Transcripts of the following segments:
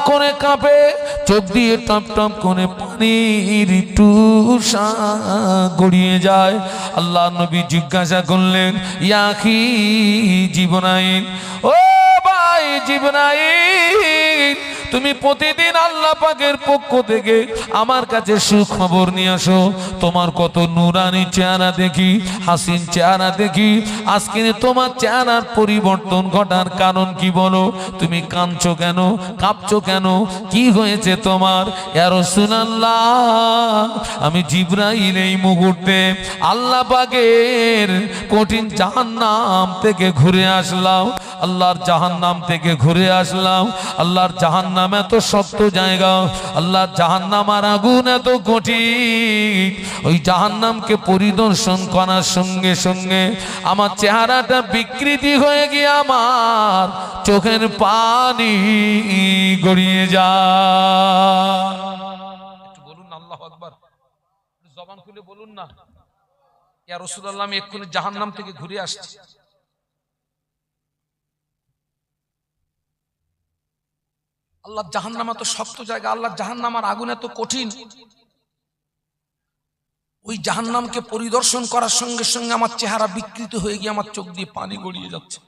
করে কাঁপে, চোখ দিয়ে টপ টপ করে পানির টুসা গড়িয়ে যায়। আল্লাহ নবী জিজ্ঞাসা করলেন, ইয়া আখি জিবরাইল, ও ভাই জিবরাইল, তুমি প্রতিদিন আল্লাহ পাকের পক্ষ থেকে আমার কাছে সুখবর নিয়ে আসো। তোমার কত নুরানি চেহারা দেখি, হাসিন চেহারা দেখি, আজকে তোমার চেহারার পরিবর্তন ঘটার কারণ কি বলো? তুমি কাঁদছো কেন, কাঁপছো কেন, কি হয়েছে তোমার? ইয়া রাসূলুল্লাহ, আমি জিবরাইল এই মুহূর্তে আল্লাহ পাকের কঠিন জাহান্নাম থেকে ঘুরে আসলাম। আল্লাহর জাহান্নাম থেকে ঘুরে আসলাম। আল্লাহর জাহান্নাম এত শক্ত জায়গা, আল্লাহর জাহান্নাম আর আগুন এত কঠিন। ওই জাহান্নামকে পরিদর্শন করার সঙ্গে সঙ্গে আমার চেহারাটা বিকৃতি হয়ে গিয়ে আমার চোখের পানি গড়িয়ে যায়। একটু বলুন না আল্লাহু আকবার, জবান খুলে বলুন না, ইয়া রাসূলুল্লাহ আমি এক্ষুনি জাহান্নাম থেকে ঘুরে আসছি। আল্লাহর জাহান্নাম এত শক্ত জায়গা, আল্লাহর জাহান্নাম আর আগুন এত কঠিন। ওই জাহান্নামকে পরিদর্শন করার সঙ্গে সঙ্গে আমার চেহারা বিকৃত হয়ে গিয়ে আমার চোখ দিয়ে পানি গড়িয়ে যাচ্ছে।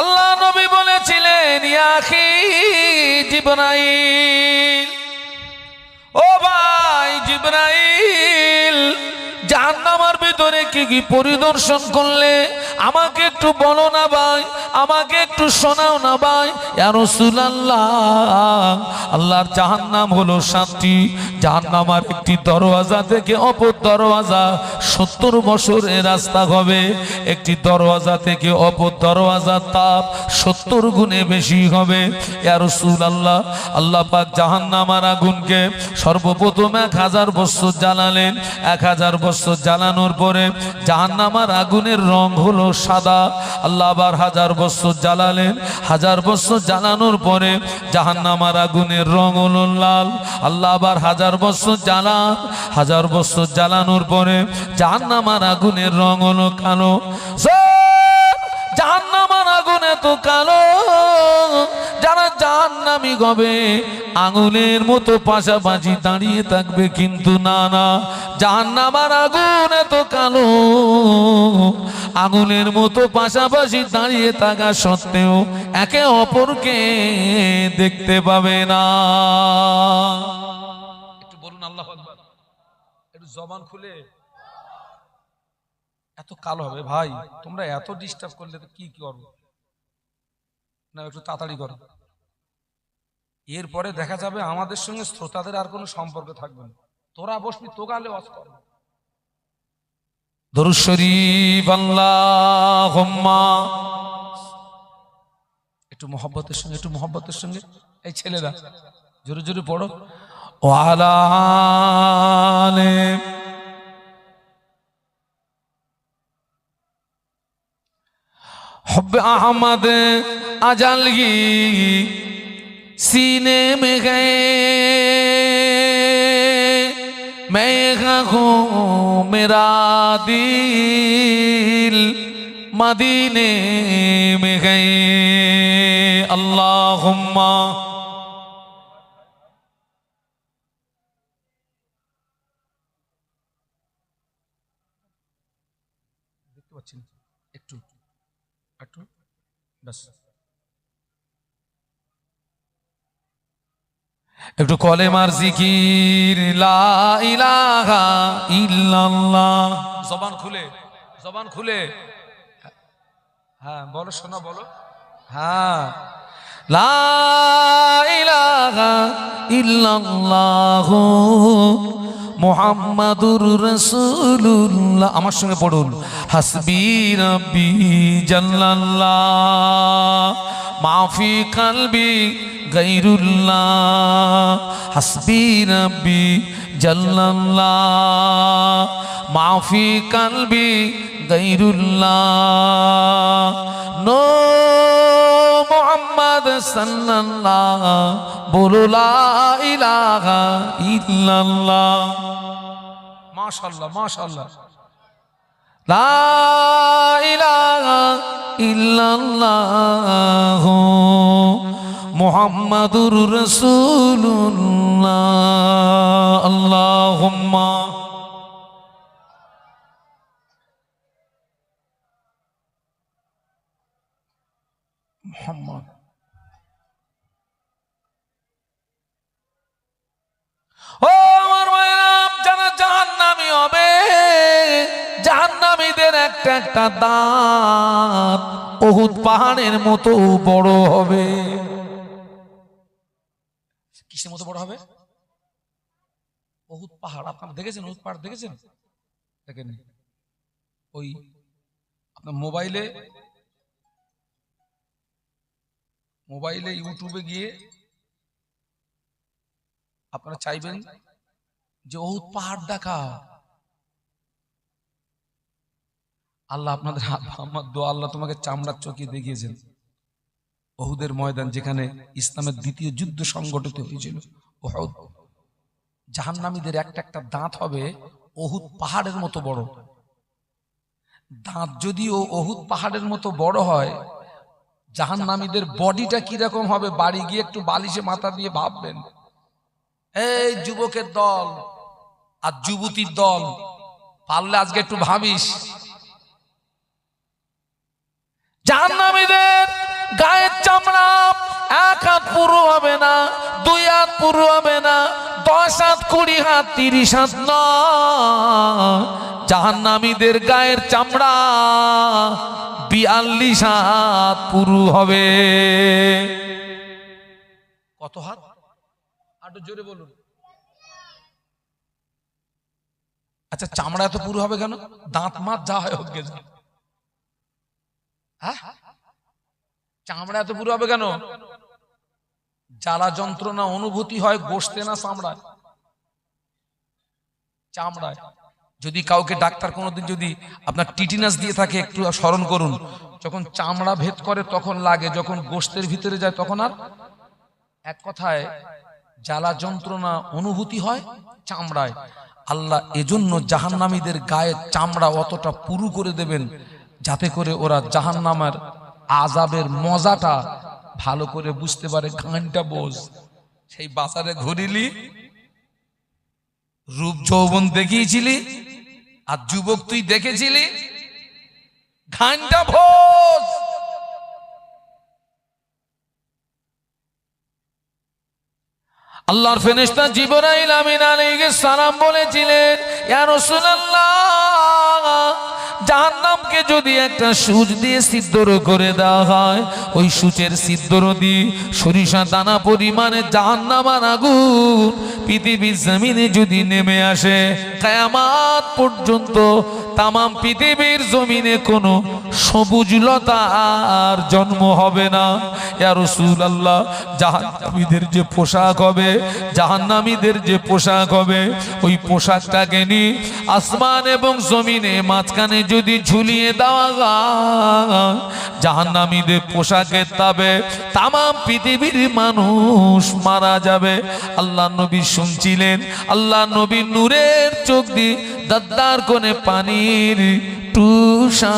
আল্লাহ নবী বলেছিলেন, ইয়া আখি জিবরাইল, ও ভাই জিবরাইল, জাহান্নামের ভিতরে কি কি পরিদর্শন করলে আমাকে একটু বলো না ভাই, আমাকে একটু শোনাও না ভাই। ইয়া রাসূলুল্লাহ, আল্লাহর জাহান্নাম হলো 7টি। জাহান্নামের একটি দরওয়াজা থেকে অপর দরওয়াজা 70 বছরের রাস্তা হবে। একটি দরওয়াজা থেকে অপর দরওয়াজা তাপ 70 গুণে বেশি হবে। ইয়া রাসূলুল্লাহ, আল্লাহ পাক জাহান্নামের আগুনকে সর্বপ্রথম 1000 বছর জ্বালালেন। 1000 বছর জ্বালানোর পরে জাহান্নামের আগুনের রং হলো সাদা। আল্লাহ আবার 1000 বছর জ্বালালেন। 1000 বছর জ্বালানোর পরে জাহান্নামের আগুনের রং হলো লাল। আল্লাহ আবার 1000 বছর জ্বালান। 1000 বছর জ্বালানোর পরে জাহান্নামের আগুনের রং হলো কালো। জাহান্নামের আগুন এত কালো, যারা জাহান্নামী হবে আঙুলের মতো পাশাপাশি দাঁড়িয়ে থাকবে, কিন্তু না না, জাহান্নামের আগুন এত কালো, আঙুলের মতো পাশাপাশি দাঁড়িয়ে থাকা সত্ত্বেও একে অপরকে দেখতে পাবে না। একটু বলুন আল্লাহু আকবার, একটু জবান খুলে। এত কালো হবে ভাই, তোমরা এত ডিস্টার্ব করলে তো কি করবো না, একটু তাড়াতাড়ি করো। এরপরে দেখা যাবে আমাদের সঙ্গে শ্রোতাদের আর কোনো সম্পর্ক থাকবে না। তোরা বসবি, তোগালে ওয়াজ কর। দরুদ শরীফ আল্লাহুম্মা, একটু মোহাব্বতের সঙ্গে, একটু মোহাব্বতের সঙ্গে। এই ছেলেরা জোরে জোরে পড়ো। ওয়ালা আলে हब अहमद अजलगी सीने में गए, मैं हूँ मेरा दिल मदीने में गए। अल्लाहुम्मा একটু কলেমার জিকির, লা ইলাহা ইল্লাল্লাহ। জবান খুলে, জবান খুলে। হ্যাঁ বলো শোনা, বলো। হ্যাঁ, লা ইলাহা ইল্লাল্লাহ মুহাম্মাদুর রাসূলুল্লাহ। আমার সঙ্গে পড়ুন, হাসবি রাব্বি জাল্লাল্লাহ মাফি কলবি গায়রুল্লাহ, হাসবি রাব্বি জাল্লাল্লাহ মাফি কলবি গায়রুল্লাহ। নো মুহাম্মদ সাল্লাল্লাহ, বলো লা ইলাহা ইল্লাল্লাহ। মাশাআল্লাহ মাশাআল্লাহ। লা ইলাহা ইল্লাল্লাহ মুহাম্মাদুর রাসূলুল্লাহ। আল্লাহুম্মা মুহাম্মদ। ও আমার মায়েরা, যারা জাহান্নামী হবে, জাহান্নামীদের একটা একটা দাঁত উহুদ পাহাড়ের মতো বড় হবে। কিসের মতো বড় হবে? উহুদ পাহাড়। আপনারা দেখেছেন উহুদ পাহাড়? দেখেছেন? দেখেন ওই আপনার মোবাইলে ইউটিউবে গিয়ে আপনারা চাইবেন যে উহুদ পাহাড় দেখা। আল্লাহ আপনাদের আমার দোয়া, আল্লাহ তোমাকে চামড়ার চোখে দেখিয়েছেন উহুদের ময়দান, যেখানে ইসলামের দ্বিতীয় যুদ্ধ সংগঠিত হয়েছিল। উহুদ জাহান্নামীদের একটা একটা দাঁত হবে উহুদ পাহাড়ের মতো বড়। দাঁত যদিও উহুদ পাহাড়ের মতো বড় হয়, জাহান্নামীদের বডিটা কিরকম হবে বাড়ি গিয়ে একটু বালিশে মাথা দিয়ে ভাববেন। এই যুবকের দল আর যুবতীর দল, পারলে আজকে একটু ভাবিস। জাহান্নামীদের গায়ের চামড়া 1 হাত পুরো হবে না, 2 হাত পুরো হবে না, 10 হাত, 20 হাত, 30 হাত নয়। জাহান্নামীদের গায়ের চামড়া 42 হাত পুরু হবে। কত হাত? আরো জোরে বলুন। আচ্ছা, চামড়া এত পুরু হবে কেন? দাঁত মাত যা হয় হোক গেছে, হ্যাঁ, চামড়া এত পুরু হবে কেন? জ্বালা যন্ত্রণা অনুভূতি হয় গোশতে না চামড়ায়? চামড়ায়। যদি কাউকে ডাক্তার কোনোদিন যদি আপনার টিটিনাস দিয়ে থাকে, একটু স্মরণ করুন, যখন চামড়া ভেদ করে তখন লাগে, যখন গোশতের ভিতরে যায় তখন আর। এক কথায় জ্বালা যন্ত্রণা অনুভূতি হয় চামড়ায়। আল্লাহ এজন্য জাহান্নামীদের গায়ের চামড়া অতটা পুরু করে দেবেন, যাতে করে ওরা জাহান্নামের আযাবের মজাটা ভালো করে বুঝতে পারে। গানটা বোঝ, সেই বাজারে ঘুরিলি, রূপ যৌবন দেখিয়েছিলি, আর যুবক তুই দেখেছিলি, গানটা বোঝ। আল্লাহর ফেরেশতা জিবরাইল আমিন আলাইহিস সালাম বলেছিলেন, ইয়া রাসূলুল্লাহ, জাহান্নামকে যদি একটা সূচ দিয়ে ছিদ্র করে দেওয়া হয়, ওই সূচের ছিদ্র দিয়ে সরিষা দানা পরিমাণে জাহান্নামের আগুন পৃথিবীর জমিনে যদি নেমে আসে, কিয়ামত পর্যন্ত তামাম পৃথিবীর জমিনে কোনো সবুজ লতা আর জন্ম হবে না। ইয়া রাসূলুল্লাহ, জাহান্নামীদের যে পোশাক হবে, জাহান্নামীদের যে পোশাক হবে, ওই পোশাকটাকে নিয়ে আসমান এবং জমিনে মাঝখানে যদি ঝুলিয়ে দেওয়া হয়, জাহান্নামীদের পোশাকের তাবে তামাম পৃথিবীর মানুষ মারা যাবে। আল্লাহ নবী শুনছিলেন, আল্লাহ নবী নূরের চোখ দিয়ে দাদ্দার কোণে পানির টুসা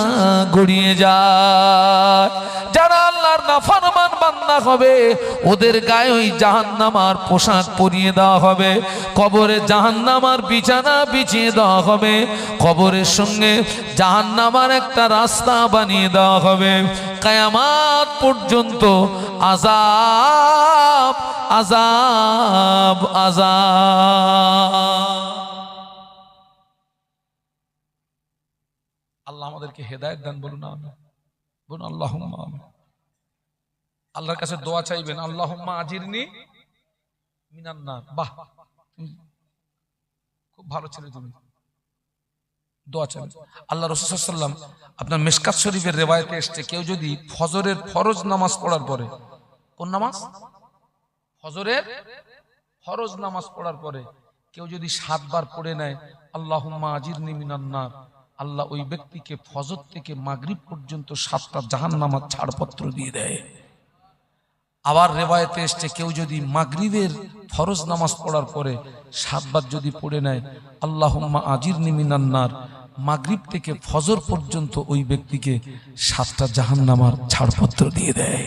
গড়িয়ে যায়। যারা আল্লাহর নাফরমান বান্দা হবে, ওদের গায়ে ওই জাহান্নামার পোশাক পরিয়ে দেওয়া হবে, কবরে জাহান্নামার বিছানা বিছিয়ে দেওয়া হবে, কবরের সঙ্গে জাহান্নামার একটা রাস্তা বানিয়ে দেওয়া হবে। কিয়ামত পর্যন্ত আযাব আযাব আযাব। আল্লাহ আমাদেরকে হেদায়েত দান, বলুন আমিন, বলুন আল্লাহুম্মা আমিন। আল্লাহর কাছে দোয়া চাইবেন, আল্লাহুম্মা আজিরনি মিনান নার। বাহ, খুব ভালো ছেলে তুমি, দোয়া চাইবেন। আল্লাহ রাসূল সাল্লাল্লাহু আলাইহি ওয়াসাল্লাম, আপনার মিশকাত শরীফের রিওয়ায়াতে এসেছে, কেউ যদি ফজরের ফরজ নামাজ পড়ার পরে, কোন নামাজ? ফজরের ফরজ নামাজ পড়ার পরে কেউ যদি 7 বার পড়ে নেয় আল্লাহুম্মা আজিরনি মিনান নার, আল্লাহ ওই ব্যক্তিকে ফজর থেকে মাগরিব পর্যন্ত 7টা জাহান্নামের ছাড়পত্র দিয়ে দেয়। আবার রেওয়ায়েতে এসছে কেউ যদি মাগরিবের ফরজ নামাজ পড়ার পরে 7 বার যদি পড়ে নেয়, আল্লাহুম্মা আজিরনি মিনান নার, মাগরিব থেকে ফজর পর্যন্ত ওই ব্যক্তিকে 7টা জাহান্নামের ছাড়পত্র দিয়ে দেয়।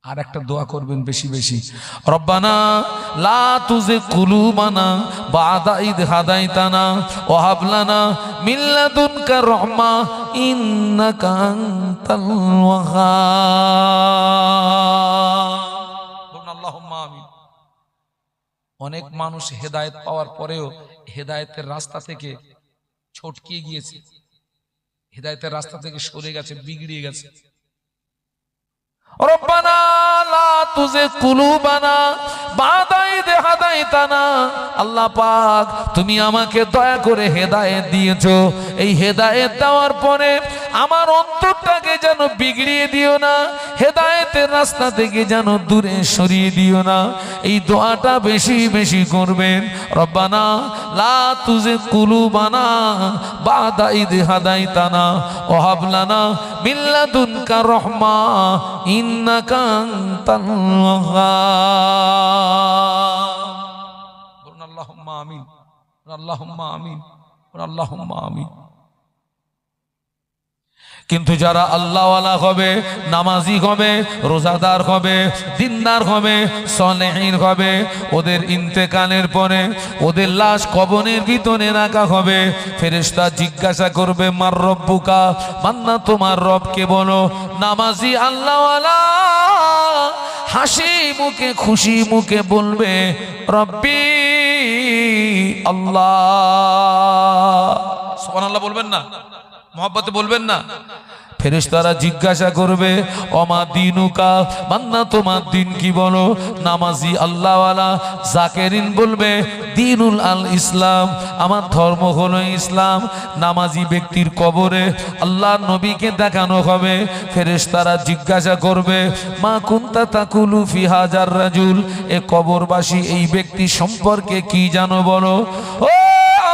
আর একটা দোয়া করবেন বেশি বেশি, রব্বানা লা তুযিগ কুলুবানা বা'দা ইদ হাদাইতানা ওয়া হাব লানা মিন লাদুনকা রাহমা ইন্নাকা আনতাল ওয়াহ্হাব। বলুন আল্লাহুম্মা আমিন। অনেক মানুষ হেদায়েত পাওয়ার পরেও হেদায়েতের রাস্তা থেকে ছটকিয়ে গিয়েছে, হেদায়েতের রাস্তা থেকে সরে গেছে, বিগড়িয়ে গেছে। রব্বানা লা তুযিগ কুলুবানা বা'দা ইদ হাদাইতানা, আল্লাহ পাক তুমি আমাকে দয়া করে হেদায়েত দিয়েছো, এই হেদায়েত দেওয়ার পরে আমার অন্তরটাকে যেন বিগড়িয়ে দিও না, হেদায়েতের রাস্তা থেকে যেন দূরে সরিয়ে দিও না। এই দোয়াটা বেশি বেশি করবেন, রব্বানা লা তুযিগ কুলুবানা বা'দা ইদ হাদাইতানা ওয়া হাব লানা মিন লাদুনকা রাহমা ইন্নাকা আনতাল ওয়াহ্হাব। বলুন আল্লাহুম্মা আমিন, আল্লাহুম্মা আমিন, আল্লাহুম্মা আমিন। কিন্তু যারা আল্লাহওয়ালা হবে, নামাজি হবে, রোজাদার হবে, দিনদার হবে, সলেহীন হবে, ওদের ইন্তেকালের পরে ওদের লাশ কবরের ভিতরে রাখা হবে। ফেরেশতা জিজ্ঞাসা করবে মার রব্বুকা, বান্দা তোমার রবকে বলো। নামাজি আল্লাহওয়ালা হাসি মুখে খুশি মুখে বলবে রব্বি আল্লাহ। সুবহানাল্লাহ বলবেন না? মহব্বতে বলবেন না? ফেরেশতারা জিজ্ঞাসা করবে ওমা দিনুকা, বান্দা তোমার দিন কি বলো। নামাজি আল্লাহওয়ালা জাকেরিন বলবে দিনুল আল ইসলাম, আমার ধর্ম হলো ইসলাম। নামাজি ব্যক্তির কবরে আল্লাহর নবীকে দেখানো হবে। ফেরেশতারা জিজ্ঞাসা করবে মা কুনতা তাকুলু ফি হাজার রাজুল, এ কবরবাসী এই ব্যক্তি সম্পর্কে কি জানো বলো। ও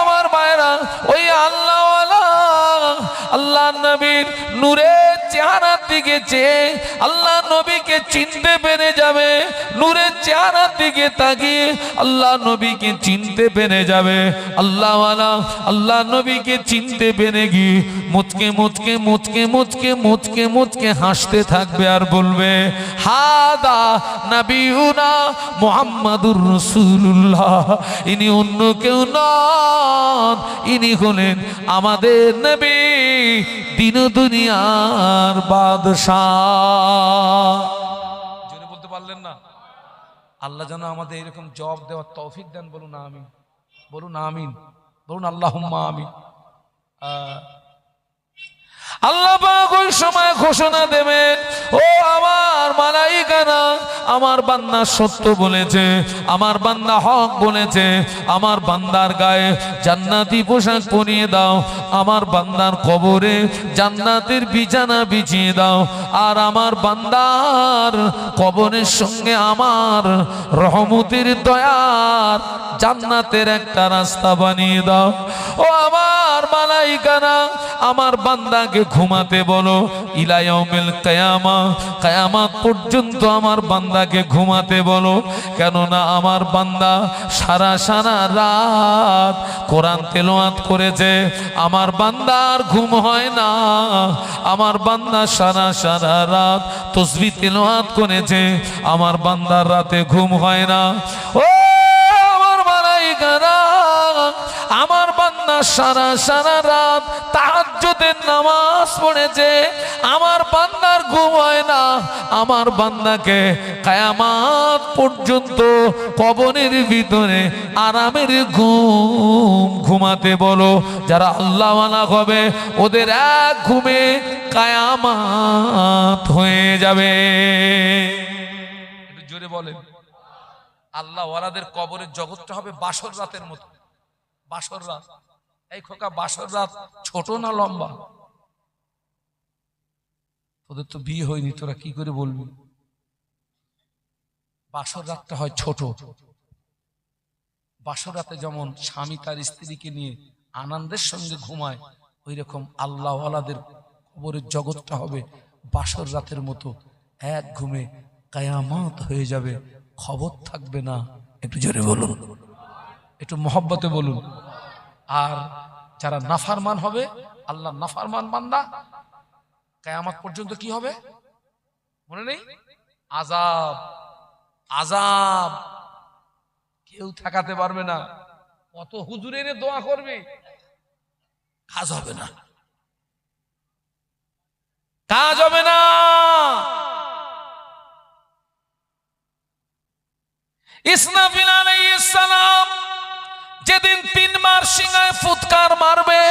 আমার ভাইরা, ওই আল্লাহওয়ালা আল্লাহ নবীর নূরের চেহারার দিকে চেয়ে আল্লাহ নবীকে চিনতে পেরে যাবে। নূরের চেহারার দিকে তাকিয়ে আল্লাহ নবীকে চিনতে পেরে যাবে। আল্লাহওয়ালা আল্লাহ নবীকে চিনতে পেরে গিয়ে মুচকে মুচকে মুচকে মুচকে মুচকে মুচকে হাসতে থাকবে আর বলবে হাদা নবিয়ুনা মুহাম্মাদুর রাসূলুল্লাহ, ইনি অন্য কেউ নন, ইনি হলেন আমাদের নবী, দিন দুনিয়ার বাদশাহ। জোরে বলতে পারলেন না? আল্লাহ যেন আমাদের এরকম জবাব দেওয়ার তৌফিক দেন। বলুন আমিন, বলুন আমিন, বলুন আল্লাহুম্মা আমিন। আল্লাহ পাক ওই সময় ঘোষণা দেবেন ও আমার মালাইকারা, আমার বান্দা সত্য বলেছে, আমার বান্দা হক বলেছে, আমার বান্দার গায়ে জান্নাতি পোশাক পরিয়ে দাও, আমার বান্দার কবরে জান্নাতের বিছানা বিছিয়ে দাও, আর আমার বান্দার কবরের সঙ্গে আমার রহমতের দয়ার জান্নাতের একটা রাস্তা বানিয়ে দাও। ও আমার মালাইকারা, আমার বান্দাকে ঘুমাতে বলো ইলা ইয়াউমিল কিয়ামা, কিয়ামত পর্যন্ত আমার বান্দাকে ঘুমাতে বলো। কেননা আমার বান্দা সারা সারা রাত কোরআন তেলাওয়াত করেছে, আমার বান্দার ঘুম হয় না। আমার বান্দা সারা সারা রাত তাসবিহ তেলাওয়াত করেছে, আমার বান্দার রাতে ঘুম হয় না। ও আমার মালাইকারা, আমার বান্দা সারা সারা রাত তাহাজ্জুদের নামাজ পড়েছে, আমার বান্দার ঘুম হয় না। আমার বান্দাকে কিয়ামত পর্যন্ত কবরের ভিতরে আরামের ঘুম ঘুমাতে বলো। যারা আল্লাহওয়ালা হবে ওদের এক ঘুমে কিয়ামত হয়ে যাবে। একটু জোরে বলেন। আল্লাহওয়ালাদের কবরের জগৎটা হবে বাসর রাতের মতো। বাসর রাত, এই খোকা বাসর রাত ছোট না লম্বা? তোদের তো বিয়ে হয়নি, তোরা কি করে বলবি? বাসর রাতটা হয় ছোট। বাসর রাতে যেমন স্বামী তার স্ত্রীকে নিয়ে আনন্দের সঙ্গে ঘুমায়, ওই রকম আল্লাহওয়ালাদের কবরের জগৎটা হবে বাসর রাতের মতো। এক ঘুমে কিয়ামত হয়ে যাবে, খবর থাকবে না। একটু জোরে বলুন, একটু মহব্বতে বলুন। আর যারা নাফরমান হবে, আল্লাহ নাফরমান বান্দা, কিয়ামত পর্যন্ত কি হবে মনে নেই? আযাব, আযাব কেউ ঠেকাতে পারবে না। কত হুজুরের দোয়া করবে, কাজ হবে না, কাজ হবে না। ইসরাফিল আলাইহিস সালাম যেদিন 3 বার সিংহায় ফুৎকার মারবে,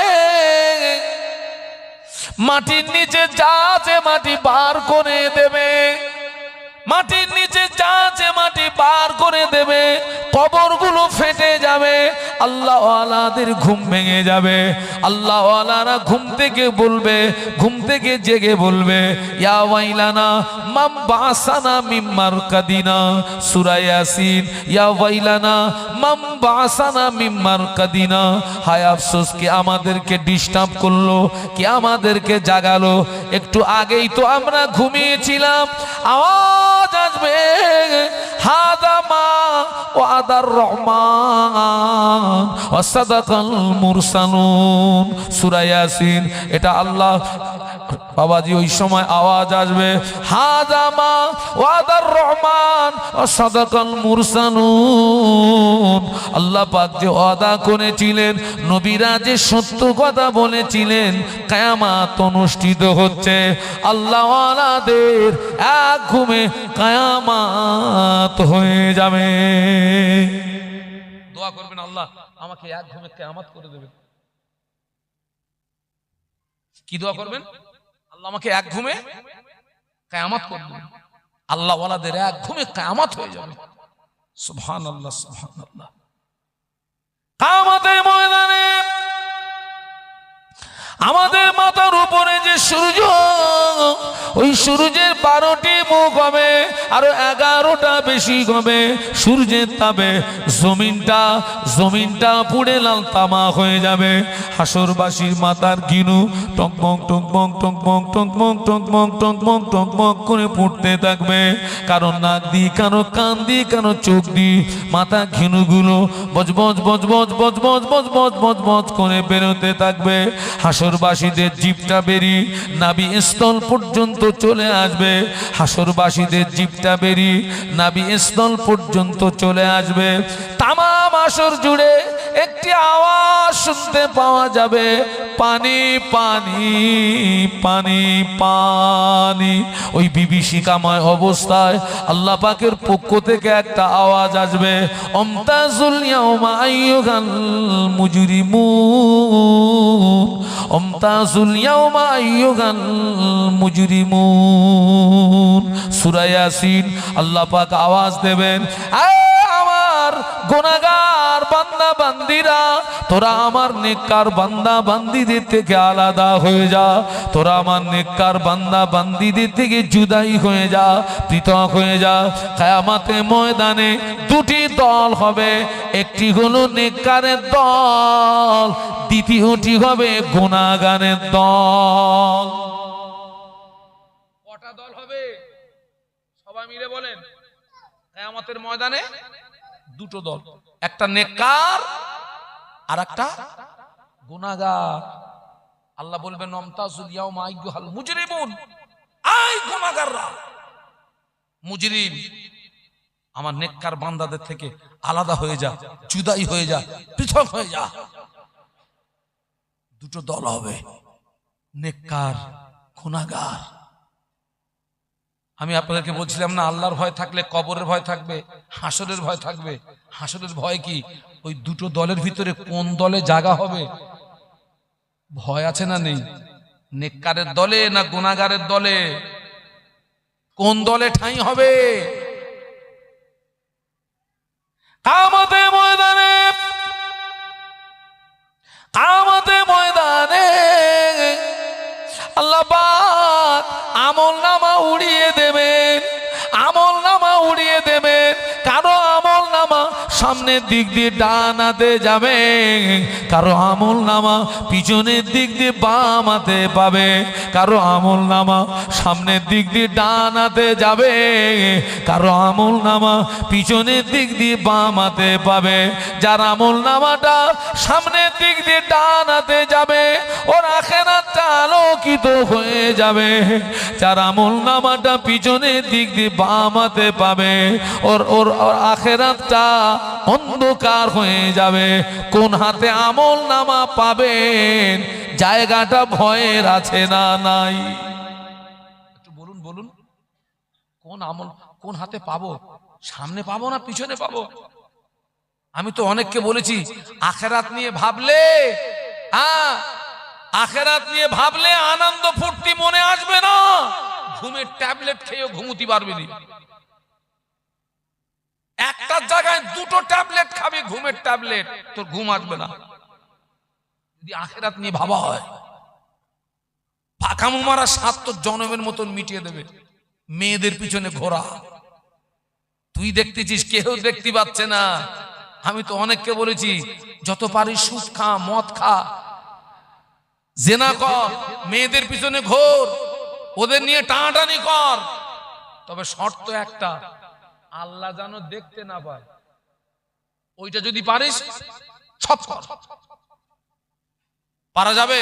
মাটির নিচে যা আছে মাটি বার করে দেবে, মাটির নিচে যা আছে মাটি বার করে দেবে, কবরগুলো ফেটে যাবে, আল্লাহওয়ালাদের ঘুম ভেঙে যাবে। আল্লাহওয়ালারা ঘুম থেকে বলবে, ঘুম থেকে জেগে বলবে, ইয়া ওয়াইলানা মাম বাসানা মিন মারকাদিনা, সূরা ইয়াসিন। ইয়া ওয়াইলানা মাম বাসানা মিন মারকাদিনা, হায় আফসোস কে আমাদেরকে ডিস্টার্ব করলো, কে আমাদেরকে জাগালো। একটু আগেই তো আমরা ঘুমিয়েছিলাম। আওয়াজ আসবে, হাদা মা ওয়াদার রহমান ওয়া সাদাকাল মুরসালুন, সূরা ইয়াসিন। এটা আল্লাহ বাবাজি ওই সময় আওয়াজ আসবে, হাদা মা ওয়াদার রহমান ওয়া সাদাকাল মুরসালুন। আল্লাহ পাক যে ওয়াদা করেছিলেন, নবীরা যে সত্য কথা বলেছিলেন, কিয়ামত অনুষ্ঠিত হচ্ছে। আল্লাহ ওয়ালাদের এক ঘুমে কিয়ামত হয়ে যাবে। দোয়া করবেন, আল্লাহ আমাকে এক ঘুমে কিয়ামত করে দেবেন। কি দোয়া করবেন? আল্লাহ আমাকে এক ঘুমে কিয়ামত করে দেবেন। আল্লাহ ওয়ালাদের এক ঘুমে কিয়ামত হয়ে যাবে। সুবহানাল্লাহ, সুবহানাল্লাহ। কিয়ামতের ময়দানে আমাদের মাথার উপরে যে সূর্য, ওই সূর্যের 12টি মুখ হবে, আরো 11টা বেশি হবে। সূর্যের তাপে জমিনটা পুড়ে লাল তামা হয়ে যাবে। হাসরবাসীর মাথার গিনু টকমক টকমক টকমক টকমক টকমক টকমক টকমক করে পুড়তে থাকবে। কারণ নাক দিয়ে, কারো কান দিয়ে, কারো চোখ দিয়ে মাথা ঘিনুগুলো বজবজ বজবজ বজবজ বজবজ বজবজ করে বেরোতে থাকবে। হাসরবাসীদের জিভটা বেরিয়ে নাভি স্থল পর্যন্ত চলে আসবে। হাসরবাসীদের জিভটা বেরিয়ে নাভি স্থল পর্যন্ত চলে আসবে। তামাম হাসর জুড়ে একটি আওয়াজ শুনতে পাওয়া যাবে, পানি পানি পানি পানি। ওই বিভীষিকাময় অবস্থায় আল্লাহ পাকের পক্ষ থেকে একটা আওয়াজ আসবে, অমতাজুল ইয়াউমা আইয়ুহাল মুজরিমুন, অমতাজুল ইয়াউমা আইয়ুহাল মুজরিমুন। সূরা ইয়াসিন। আল্লাহ পাক আওয়াজ দেবেন, আমার গুনাহগার বান্দা বান্দিরা, তোরা আমার নেককার বান্দা বান্দিদের থেকে আলাদা হয়ে যা, তোরা আমার নেককার বান্দা বান্দিদের থেকে জুদাই হয়ে যা, পৃথক হয়ে যা। কিয়ামতের ময়দানে 2টি দল হবে, একটি হলো নেককারের দল, দ্বিতীয়টি হবে গুনাহগারের দল। কটা দল হবে সবাই মিলে বলেন? কিয়ামতের ময়দানে 2টো দল, একটা নেককার আর একটা গুনাহগার। আল্লাহ বলবেন, অমতাজুল ইয়াউমা আইয়ুহাল মুজরিমুন, আই গুনাহগাররা, মুজরিম, আমার নেককার বান্দাদের থেকে আলাদা হয়ে যা, জুদাই হয়ে যা, পৃথক হয়ে যা। 2টো দল হবে, নেককার, গুনাহগার। আমি আপনাদেরকে বলছিলাম না, আল্লাহর ভয় থাকলে কবরের ভয় থাকবে, হাসরের ভয় থাকবে। হাসরের ভয় কি? ওই 2টো দলের ভিতরে কোন দলে জায়গা হবে ভয় আছে না নেই? নেককারের দলে না গুনাহগারের দলে? কোন দলে ঠাঁই হবে? কিয়ামতের ময়দানে, কিয়ামতের ময়দানে আল্লাহ পাক আমলনামা উড়িয়ে দেবেন, আমলনামা উড়িয়ে দেবেন। কারো আমলনামা সামনের দিক দিয়ে ডান হাতে যাবে, কারো আমল নামা পিছনের দিক দিয়ে বাম হাতে পাবে। কারো আমল নামা সামনের দিক দিয়ে ডান হাতে যাবে, কারো আমল নামা পিছনের দিক দিয়ে বাম হাতে পাবে। যার আমল নামাটা সামনের দিক দিয়ে ডান হাতে যাবে ওর আখিরাতটা আলোকিত হয়ে যাবে। যার আমল নামাটা পিছনের দিক দিয়ে বাম হাতে পাবে ওর ওর আখিরাতটা অন্ধকার হয়ে যাবে। কোন হাতে আমল নামা পাবেন জায়গাটা ভয়ের আছে না নাই? একটু বলুন বলুন, কোন আমল কোন হাতে পাবো? সামনে পাবো না পিছনে পাবো? আমি তো অনেককে বলেছি আখিরাত নিয়ে ভাবলে, আখিরাত নিয়ে ভাবলে আনন্দ ফুর্তি মনে আসবে না, ঘুমের ট্যাবলেট খেয়েও ঘুমুতে পারবে না। একটা জায়গায় দুটো ট্যাবলেট খাবি ঘুমের ট্যাবলেট, তোর ঘুম আসবে না। যদি আখিরাত নিয়ে ভাবা হয়, পাকামো মারা ৭০ জনমের মতন মিটিয়ে দেবে। মেয়েদের পিছনে ঘোরা, তুই দেখতেছিস কেউ দেখতে পাচ্ছে না। আমি তো অনেককে বলেছি যত পারিস সুদ খা, মদ খা, জেনা কর, মেয়েদের পিছনে ঘোর, ওদের নিয়ে টানাটানি কর, তবে শর্ত একটা, আল্লাহ যেন দেখতে না পায়। ওইটা যদি পারিস সব কর। পারা যাবে?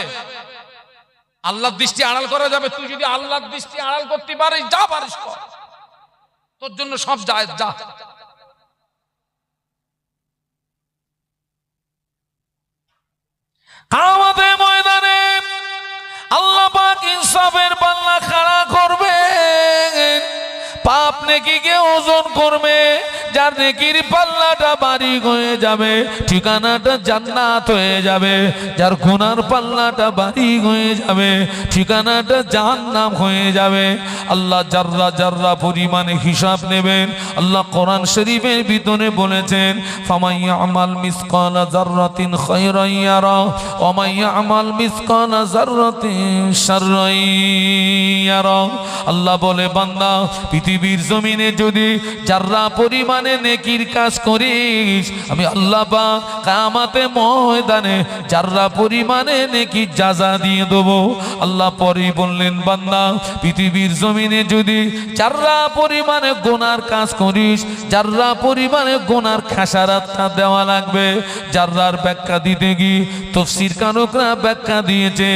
আল্লাহর দৃষ্টি আড়াল করা যাবে? তুই যদি আল্লাহর দৃষ্টি আড়াল করতে পারিস, যা পারিস কর, তোর জন্য সব যায়। যা কিয়ামতের ময়দানে আল্লাহ পাক ইনসাফের পাল্লা খাড়া করবেন, পাপ নেকিকে ওজন করবে। যার নেকির পাল্লাটা বাড়ি হয়ে যাবে, ঠিকানাটা জান্নাত হয়ে যাবে। যার গুনার পাল্লাটা বাড়ি হয়ে যাবে, ঠিকানাটা জাহান্নাম হয়ে যাবে। আল্লাহ জাররা জাররা পরিমাণে হিসাব নেবেন। আল্লাহ কোরআন শরীফের ভিতরে বলেছেন, ফামান ইয়ামাল মিসকালা যাররাতিন খায়রান ইয়ারা ওয়া মান ইয়ামাল মিসকালা যাররাতিন শাররান ইয়ারা। আল্লাহ বলে, বান্দা পৃথিবীর জমিনে যদি যাররা পরিমাণে নেকির কাজ করিস, আমি আল্লাহ পাক কিয়ামতের ময়দানে যাররা পরিমাণে নেকির জাযা দিয়ে দেব। আল্লাহ পরে বললেন, বান্দা পৃথিবীর জমিনে যদি যাররা পরিমাণে গুনার কাজ করিস, যাররা পরিমাণে গুনার খেসারাতটা দেওয়া লাগবে। যাররার ব্যাখ্যা দিতে গিয়ে তাফসীর কারকরা ব্যাখ্যা দিয়েছে,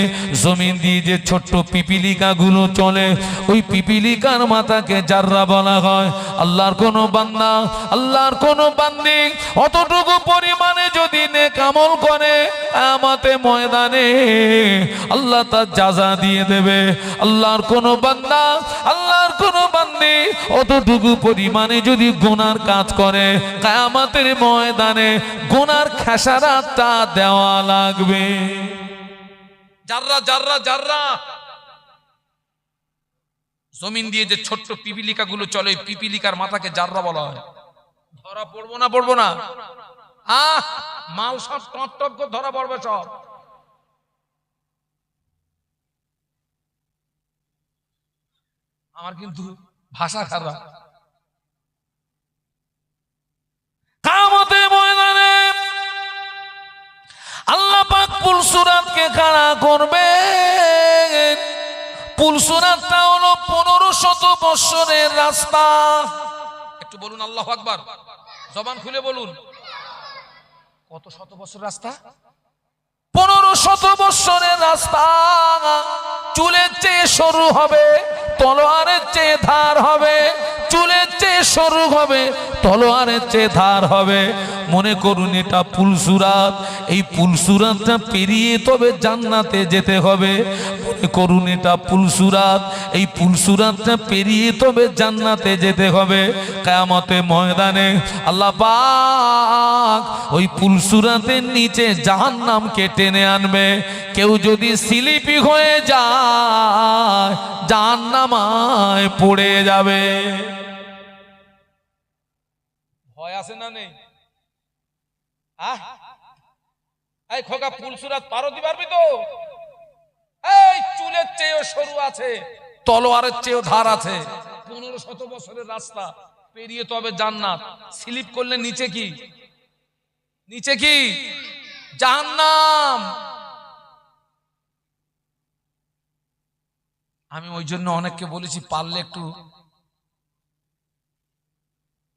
জমিন দিয়ে যে ছোট্ট পিপিলিকা গুলো চলে, ওই পিপিলিকার মাথাকে যাররা বলা হয়। আল্লাহর কোন বান্দা, আল্লাহর কোন বান্দি অতটুকু পরিমাণে যদি নেক আমল করে, কিয়ামতের ময়দানে আল্লাহ তার জাযা দিয়ে দেবে। আল্লাহর কোন বান্দা, আল্লাহর কোন বান্দি অতটুকু পরিমাণে যদি গুনার কাজ করে, কিয়ামতের ময়দানে গুনার খেসারাতটা দেওয়া লাগবে। যাররা জাররা জাররা, জমিন দিয়ে যে ছোট্ট পিপিলিকা গুলো চলে, পিপিলিকার মাথাকে জাররা বলা হয়। ধরা পড়বো না? পড়বো না? মাল সব টপ টপ করে ধরা পড়বে সব। আমার কিন্তু ভাষা খারাপ। কিয়ামতের ময়দানে আল্লাহ পাক পুলসুরাতকে খাড়া করবেন। পুলসুরাতটা হলো 1500 বছরের রাস্তা। একটু বলুন আল্লাহু আকবার, জবান খুলে বলুন। কত শত বছর রাস্তা? 1500 বছরের রাস্তা। চুলের চেয়ে সরু হবে, তলোয়ারের চেয়ে ধার হবে। চুলের চেয়ে সরু হবে, তলোয়ারের চেয়ে ধার হবে। মনে করুন এটা পুলসুরাত। এই পুলসুরাতটা পেরিয়ে তবে জান্নাতে যেতে হবে। মনে করুন এটা পুলসুরাত। এই পুলসুরাতটা পেরিয়ে তবে জান্নাতে যেতে হবে। কিয়ামতের ময়দানে আল্লাহ পাক ওই পুলসুরাতের নিচে জাহান্নামকে টেনে আনবে। কেউ যদি স্লিপি হয়ে যায়, জাহান্নামায় পড়ে যাবে। ভয় আছে না নেই? এই খোকা, পুলসুরাত পারো দি পারবি তো? এই চুলের চেয়েও সরু আছে, তলোয়ারের চেয়েও ধার আছে। 1500 বছরের রাস্তা পেরিয়ে তবে জান্নাত। স্লিপ করলে নিচে কি নিচে কি জাহান্নাম। আমি ওই জন্য অনেককে বলেছি, পারলে একটু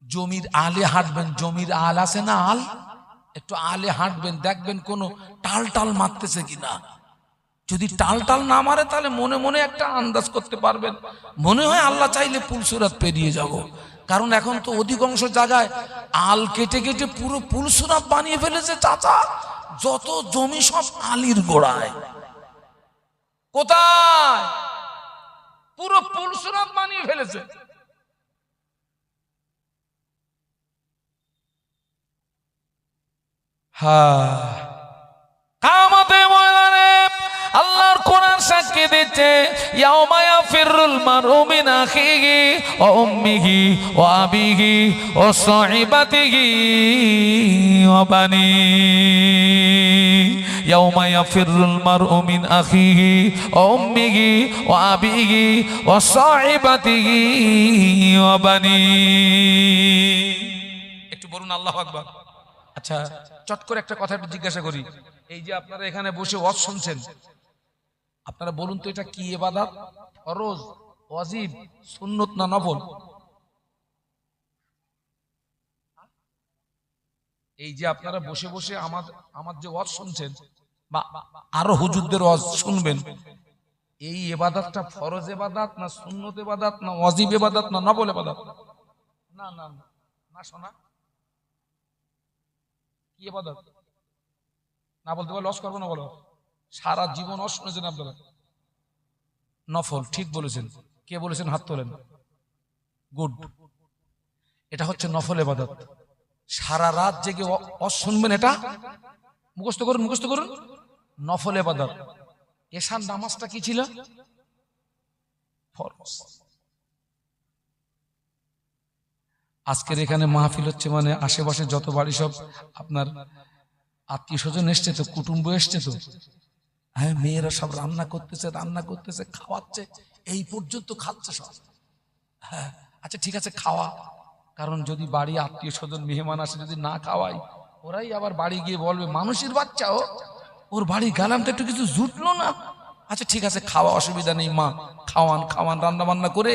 জমির আলে হাঁটবেন। জমির আল আছে না, আল, একটু আলে হাঁটবেন, দেখবেন কোনো টাল টাল মারতেছে কিনা। যদি টাল টাল না মারে তাহলে মনে মনে একটা আন্দাজ করতে পারবেন, মনে হয় আল্লাহ চাইলে পুলসুরাত পেরিয়ে যাব। কারণ এখন তো অধিকাংশ জায়গায় আল কেটে কেটে পুরো পুলসুরাত বানিয়ে ফেলেছে। চাচা, যত জমি সব আলির গোড়ায়। কোথায়? পুরো পুলসুরাত বানিয়ে ফেলেছে। কিয়ামতের ময়দানে আল্লাহর কোরআন সাক্ষী দিচ্ছে, ইয়াউমা ইয়াফিরুল মারউ মিন আখিহি ওয়া উম্মিহি ওয়া আবিহি ওয়া সাহিবাতিহি ওয়া বানি। ইয়াউমা ইয়াফিরুল মারউ মিন আখিহি ওয়া উম্মিহি ওয়া আবিহি ওয়া সাহিবাতিহি ওয়া বানি। একটু বলুন আল্লাহু আকবার। আচ্ছা, চট করে একটা কথা একটু জিজ্ঞাসা করি। এই যে আপনারা এখানে বসে ওয়াজ শুনছেন, আপনারা বলুন তো এটা কি ইবাদত? ফরজ, ওয়াজিব, সুন্নত না নফল? এই যে আপনারা বসে বসে আমার যে ওয়াজ শুনছেন বা আরো হুজুরদের ওয়াজ শুনবেন, এই ইবাদতটা ফরজ ইবাদত না সুন্নত ইবাদত না ওয়াজিব ইবাদত না নফল ইবাদত? না না না শোনা, কি ইবাদত? না বলতে পারলে লস করবো না, বলো। সারা জীবন ওয়াজ শুনেছেন আপনারা, নফল। ঠিক বলেছেন। কে বলেছেন হাত তোলেন। গুড, এটা হচ্ছে নফল ইবাদত। সারা রাত জেগে ওয়াজ শুনবেন, এটা মুখস্থ করুন, মুখস্থ করুন। নফল ইবাদত। এশার নামাজটা কি ছিল? ফরজ। আজকের এখানে মাহফিল হচ্ছে মানে আশেপাশে যত বাড়ি সব আপনার আত্মীয় স্বজন এসছে তো, কুটুম্ব এসছে তো, হ্যাঁ, মেয়েরা সব রান্না করতেছে, খাওয়াচ্ছে, এই পর্যন্ত খাচ্ছে সব। হ্যাঁ, আচ্ছা ঠিক আছে, খাওয়া। কারণ যদি বাড়ি আত্মীয় স্বজন মেহমান আসে, যদি না খাওয়াই, ওরাই আবার বাড়ি গিয়ে বলবে মানুষের বাচ্চা ওর বাড়ি গেলাম তো একটু কিছু জুটলো না। আচ্ছা ঠিক আছে, খাওয়া, অসুবিধা নেই মা, খাওয়ান, রান্না বান্না করে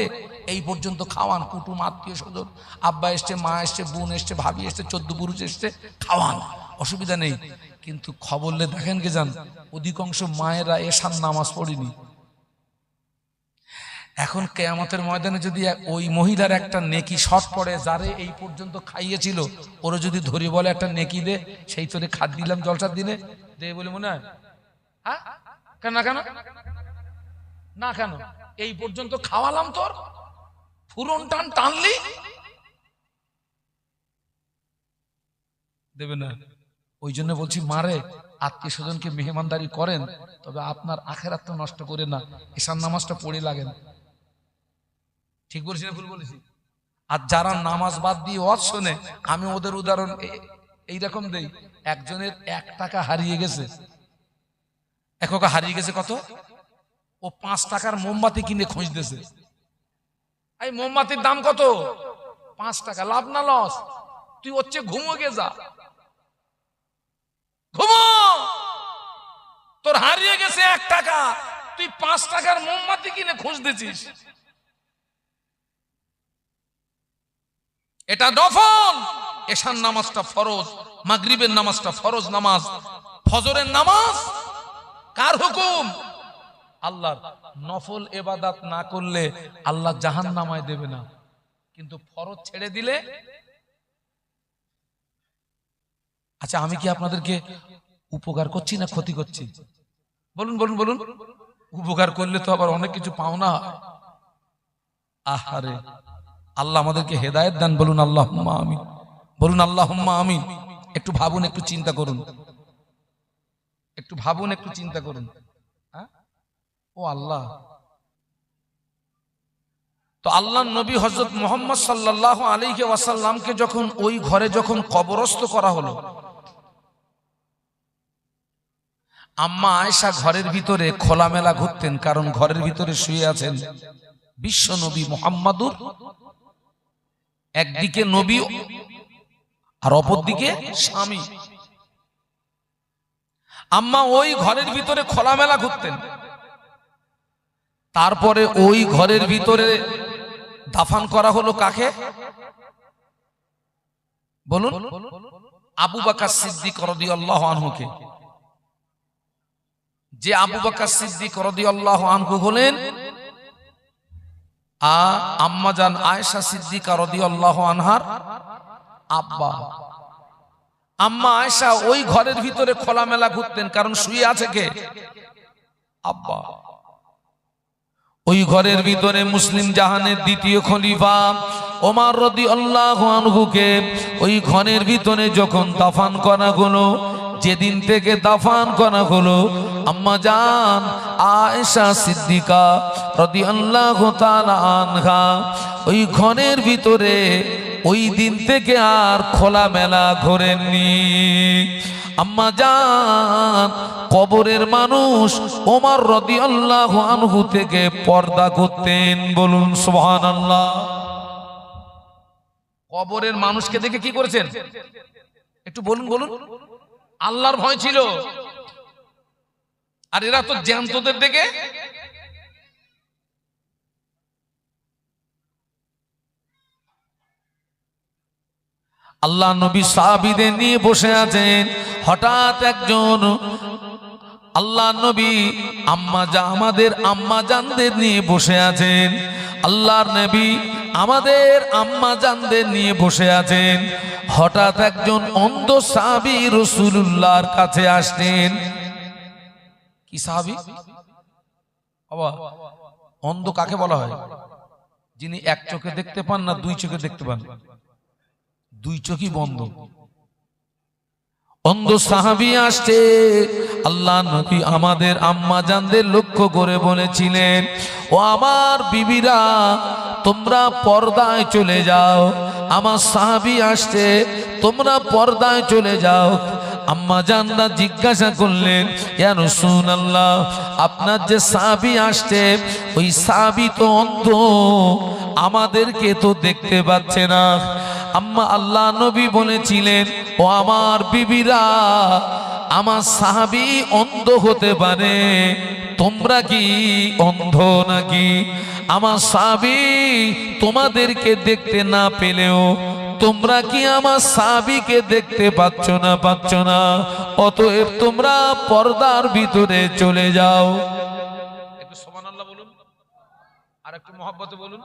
এই পর্যন্ত খাওয়ান। কুটুম আত্মীয় স্বজন, আব্বা এসছে, মা এসছে, বোন এসছে, ভাবি এসছে, 14 পুরুষ এসছে, খাওয়ান, অসুবিধা নেই। কিন্তু খবরলে দেখেন কে যান, অধিকাংশ মায়েরা এশার নামাজ পড়েনি। এখন কিয়ামতের ময়দানে যদি ওই মহিলার একটা নেকি শর্ট পড়ে, যারে এই পর্যন্ত খাইয়েছিল, ওরা যদি ধরে বলে একটা নেকি দে, সেই তোরে খাদ দিলাম জলসার দিনে, দে বলে মনে হয়? হ্যাঁ, কেন না কেন? এই পর্যন্ত খাওয়ালাম, তোর ফুরন টানলি, দেবে না। ওই জন্য বলছি, মারে আত্মীয় স্বজনকে মেহমানদারি করেন, তবে আপনার আখেরাত তো নষ্ট করে না, এশার নামাজটা পড়ে লাগেন। ঠিক বলেছি না ভুল বলেছি? আর যারা নামাজ বাদ দিয়ে ওয়াজ শোনে, আমি ওদের উদাহরণ এইরকম দেই। একজনের 1 টাকা হারিয়ে গেছে। একা হারিয়ে গেছে কত? ও 5 টাকার মোমবাতি কিনে খুঁজতেছে। এই মোমবাতির দাম কত? 5 টাকা। লাভ না লস? তুই হচ্ছে ঘুমো গে যা, ঘুমো। তোর হারিয়ে গেছে 1 টাকা, তুই 5 টাকার মোমবাতি কিনে খুঁজতেছিস। এটা নফল। এশার নামাজটা ফরজ, মাগরিবের নামাজটা ফরজ নামাজ, ফজরের নামাজ কার হুকুম? আল্লাহর। নফল ইবাদত না করলে আল্লাহ জাহান্নামায় দেবে না, কিন্তু ফরজ ছেড়ে দিলে। আচ্ছা, আমি কি আপনাদেরকে উপকার করছি না ক্ষতি করছি? বলুন বলুন বলুন। উপকার করলে তো আবার অনেক কিছু পাও না। আহারে, আল্লাহ আমাদেরকে হেদায়েত দান। বলুন আল্লাহুম্মা আমিন, বলুন আল্লাহুম্মা আমিন। একটু ভাবুন, একটু চিন্তা করুন, একটু ভাবুন, একটু চিন্তা করুন। ও আল্লাহ, তো আল্লাহ নবী হযরত মুহাম্মদ সাল্লাল্লাহু আলাইহি ওয়াসাল্লামকে যখন ওই ঘরে যখন কবরস্থ করা হলো, আম্মা আয়েশা ঘরের ভিতরে খোলামেলা ঘুরতেন, কারণ ঘরের ভিতরে শুয়ে আছেন বিশ্ব নবী মুহাম্মাদুর। একদিকে নবী আর অপরদিকে স্বামী। আম্মা ওই ঘরের ভিতরে খোলামেলা ঘুরতেন। তারপরে ওই ঘরের ভিতরে দাফন করা হলো কাকে বলুন? আবু বকর সিদ্দিক রাদিয়াল্লাহু আনহুকে। যে আবু বকর সিদ্দিক রাদিয়াল্লাহু আনহু হলেন আম্মাজান আয়েশা সিদ্দিকা রাদিয়াল্লাহু আনহার আব্বা। আম্মা আয়েশা ওই ঘরের ভিতরে খোলামেলা ঘুরতেন, কারণ শুয়ে আছে কে? আব্বা। ওই ঘরের ভিতরে মুসলিম জাহানের দ্বিতীয় খলিফা ওমর রাদিয়াল্লাহু আনহুকে ওই ঘরের ভিতরে যখন দাফন করা হলো, যেদিন থেকে দাফন করা হলো, আম্মা জান আয়েশা সিদ্দিকা রাদিয়াল্লাহু তাআলা আনহা ওই ঘরের ভিতরে ওই দিন থেকে আর খোলামেলা ঘোরেননি। আম্মা জান কবরের মানুষ ওমর রাদিয়াল্লাহু আনহু থেকে পর্দা করতেন। বলুন সুবহানাল্লাহ। কবরের মানুষকে দেখে কি করেছেন একটু বলুন বলুন। আল্লাহর ভয় ছিল। আর এরা তো জ্যান্তদের দেখে আল্লাহ নবী সাহাবীদের নিয়ে বসে আছেন। হঠাৎ একজন আল্লাহ নবী আমাদের আম্মা জানদের নিয়ে বসে আছেন। আল্লাহর নবী আমাদের আম্মা জানদের নিয়ে বসে আছেন। হঠাৎ একজন অন্ধ সাহাবী রাসূলুল্লাহর কাছে আসলেন। কি সাহাবী বাবা? অন্ধ কাকে বলা হয়? যিনি এক চোখে দেখতে পান না দুই চোখে দেখতে পান, দুই চোখই বন্ধ। অন্ধ সাহাবী আসছে। আল্লাহ নবী আমাদের আম্মা জানদের লক্ষ্য করে বলেছিলেন, ও আমার বিবিরা, তোমরা পর্দায় চলে যাও। আমার সাহাবী আসছে, তোমরা পর্দায় চলে যাও। আম্মা জানরা জিজ্ঞাসা করলেন, ইয়া রাসূলুল্লাহ, আপনার যে সাহাবী আসছে ওই সাহাবী তো অন্ধ, আমাদেরকে তো দেখতে পাচ্ছে না। আম্মা আল্লাহ নবী বলেছিলেন, ও আমার বিবিরা, আমার সাহাবী অন্ধ হতে পারে, তোমরা কি অন্ধ নাকি? আমার সাহাবী তোমাদেরকে দেখতে না পেলেও তোমরা কি আমার সাহাবীকে দেখতে পাচ্ছ না? অতএব তোমরা পর্দার ভিতরে চলে যাও। একটু সুবহানাল্লাহ বলুন, আর একটু মহব্বতে বলুন।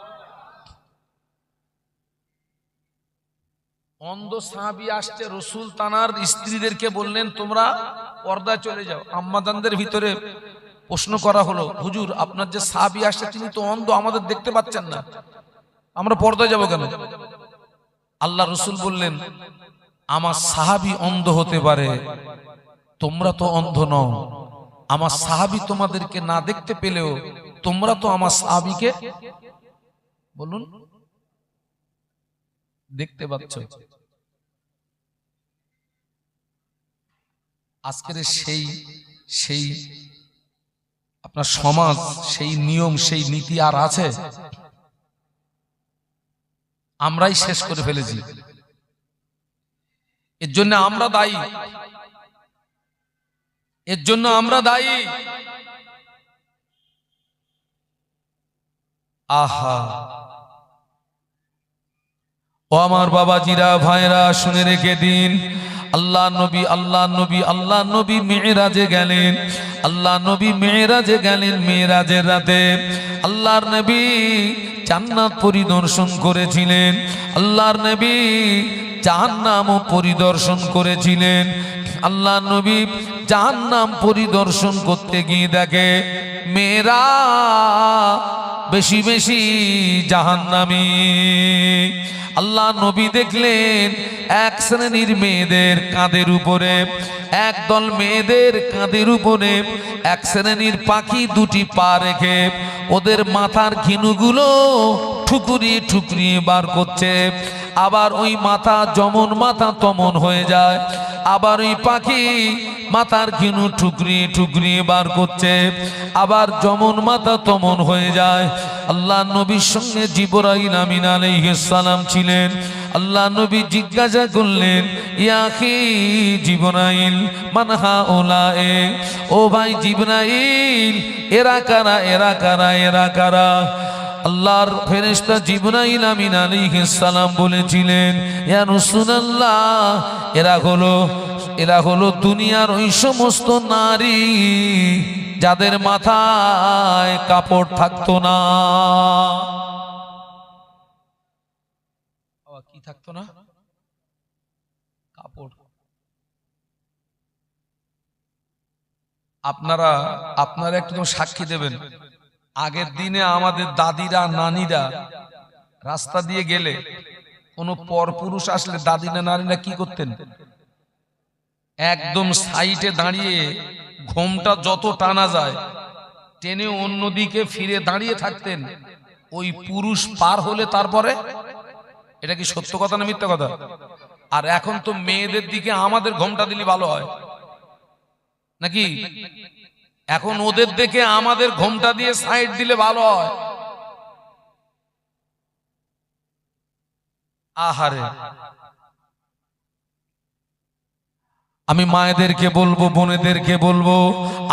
অন্ধ সাহাবী আসছে, রাসূল তানার স্ত্রীদেরকে বললেন, তোমরা পর্দায় চলে যাও। আম্মাজানদের ভিতরে প্রশ্ন করা হলো, হুজুর আপনার যে সাহাবী আসছে তিনি তো অন্ধ, আমাদের দেখতে পাচ্ছেন না, আমরা পর্দায় যাব কেন? আল্লাহ রাসূল বললেন, আমার সাহাবী অন্ধ হতে পারে, তোমরা তো অন্ধ নও। আমার সাহাবী তোমাদেরকে না দেখতে পেলেও তোমরা তো আমার সাহাবীকে বলুন দেখতে পাচ্ছ। আজকের সেই আপনার সমাজ, সেই নিয়ম, সেই নীতি আর আছে? আমরাই শেষ করে ফেলেছি। এর জন্য আমরা দায়ী, এর জন্য আমরা দায়ী। আহা, ও আমার বাবাজিরা, ভাইরা, শুনে রেখে দিন। আল্লাহ নবী মেরাজে গেলেন। আল্লাহ নবী মেরাজে গেলেন। মেরাজের রাতে আল্লাহর নবী জান্নাত পরিদর্শন করেছিলেন। আল্লাহর নবী জাহান্নামও পরিদর্শন করেছিলেন। আল্লাহ নবী জাহান্নাম পরিদর্শন করতে গিয়ে দেখে মেয়েরা বেশি বেশি জাহান্নামী। আল্লাহ নবী দেখলেন এক শ্রেণীর মেয়েদের কাঁধের উপরে, একদল মেয়েদের কাঁধের উপরে এক শ্রেণীর পাখি দুটি পা রেখে ওদের মাথার ঘিনুগুলো ঠুকুরিয়ে ঠুকুরিয়ে বার করছে। আবার ওই মাথা যেমন মাথা তমন হয়ে যায়। আবার ওই পাখি মাথার ঘিনু ঠুকরিয়ে ঠুকরিয়ে বার করছে, আবার যেমন মাথা তেমন হয়ে যায়। আল্লাহ নবীর সঙ্গে জিবরাইল আমিন আলাইহিস সালাম ছিলেন। আল্লাহ নবী জিজ্ঞাসা করলেন, ইয়া আখি জিবরাইল মান হাউলায়ে, ও ভাই জিবরাইল এরা কারা, এরা কারা, এরা কারা? আল্লাহর ফেরেশতা জিবরাইল আমিন আলাইহিস সালাম বলেছিলেন, ইয়া রাসূলুল্লাহ এরা হলো দুনিয়ার ওই সমস্ত নারী যাদের মাথায় কাপড় থাকতো না। কি থাকতো না? কাপড়। আপনারা একটু সাক্ষী দেবেন, আগের দিনে আমাদের দাদিরা নানিরা রাস্তা দিয়ে গেলে কোন পরপুরুষ আসলে দাদিরা নানিরা কি করতেন? একদম সাইডে দাঁড়িয়ে ঘোমটা যত টানা যায় টেনে অন্যদিকে ফিরে দাঁড়িয়ে থাকতেন। ওই পুরুষ পার হলে তারপরে, এটা কি সত্য কথা না মিথ্যা কথা? আর এখন তো মেয়েদের দিকে আমাদের ঘোমটা দিলে ভালো হয় নাকি? এখন ওদের দিকে আমাদের ঘোমটা দিয়ে সাইড দিলে ভালো হয়। আহারে, আমি মায়েদেরকে বলবো, বোনেদেরকে বলবো,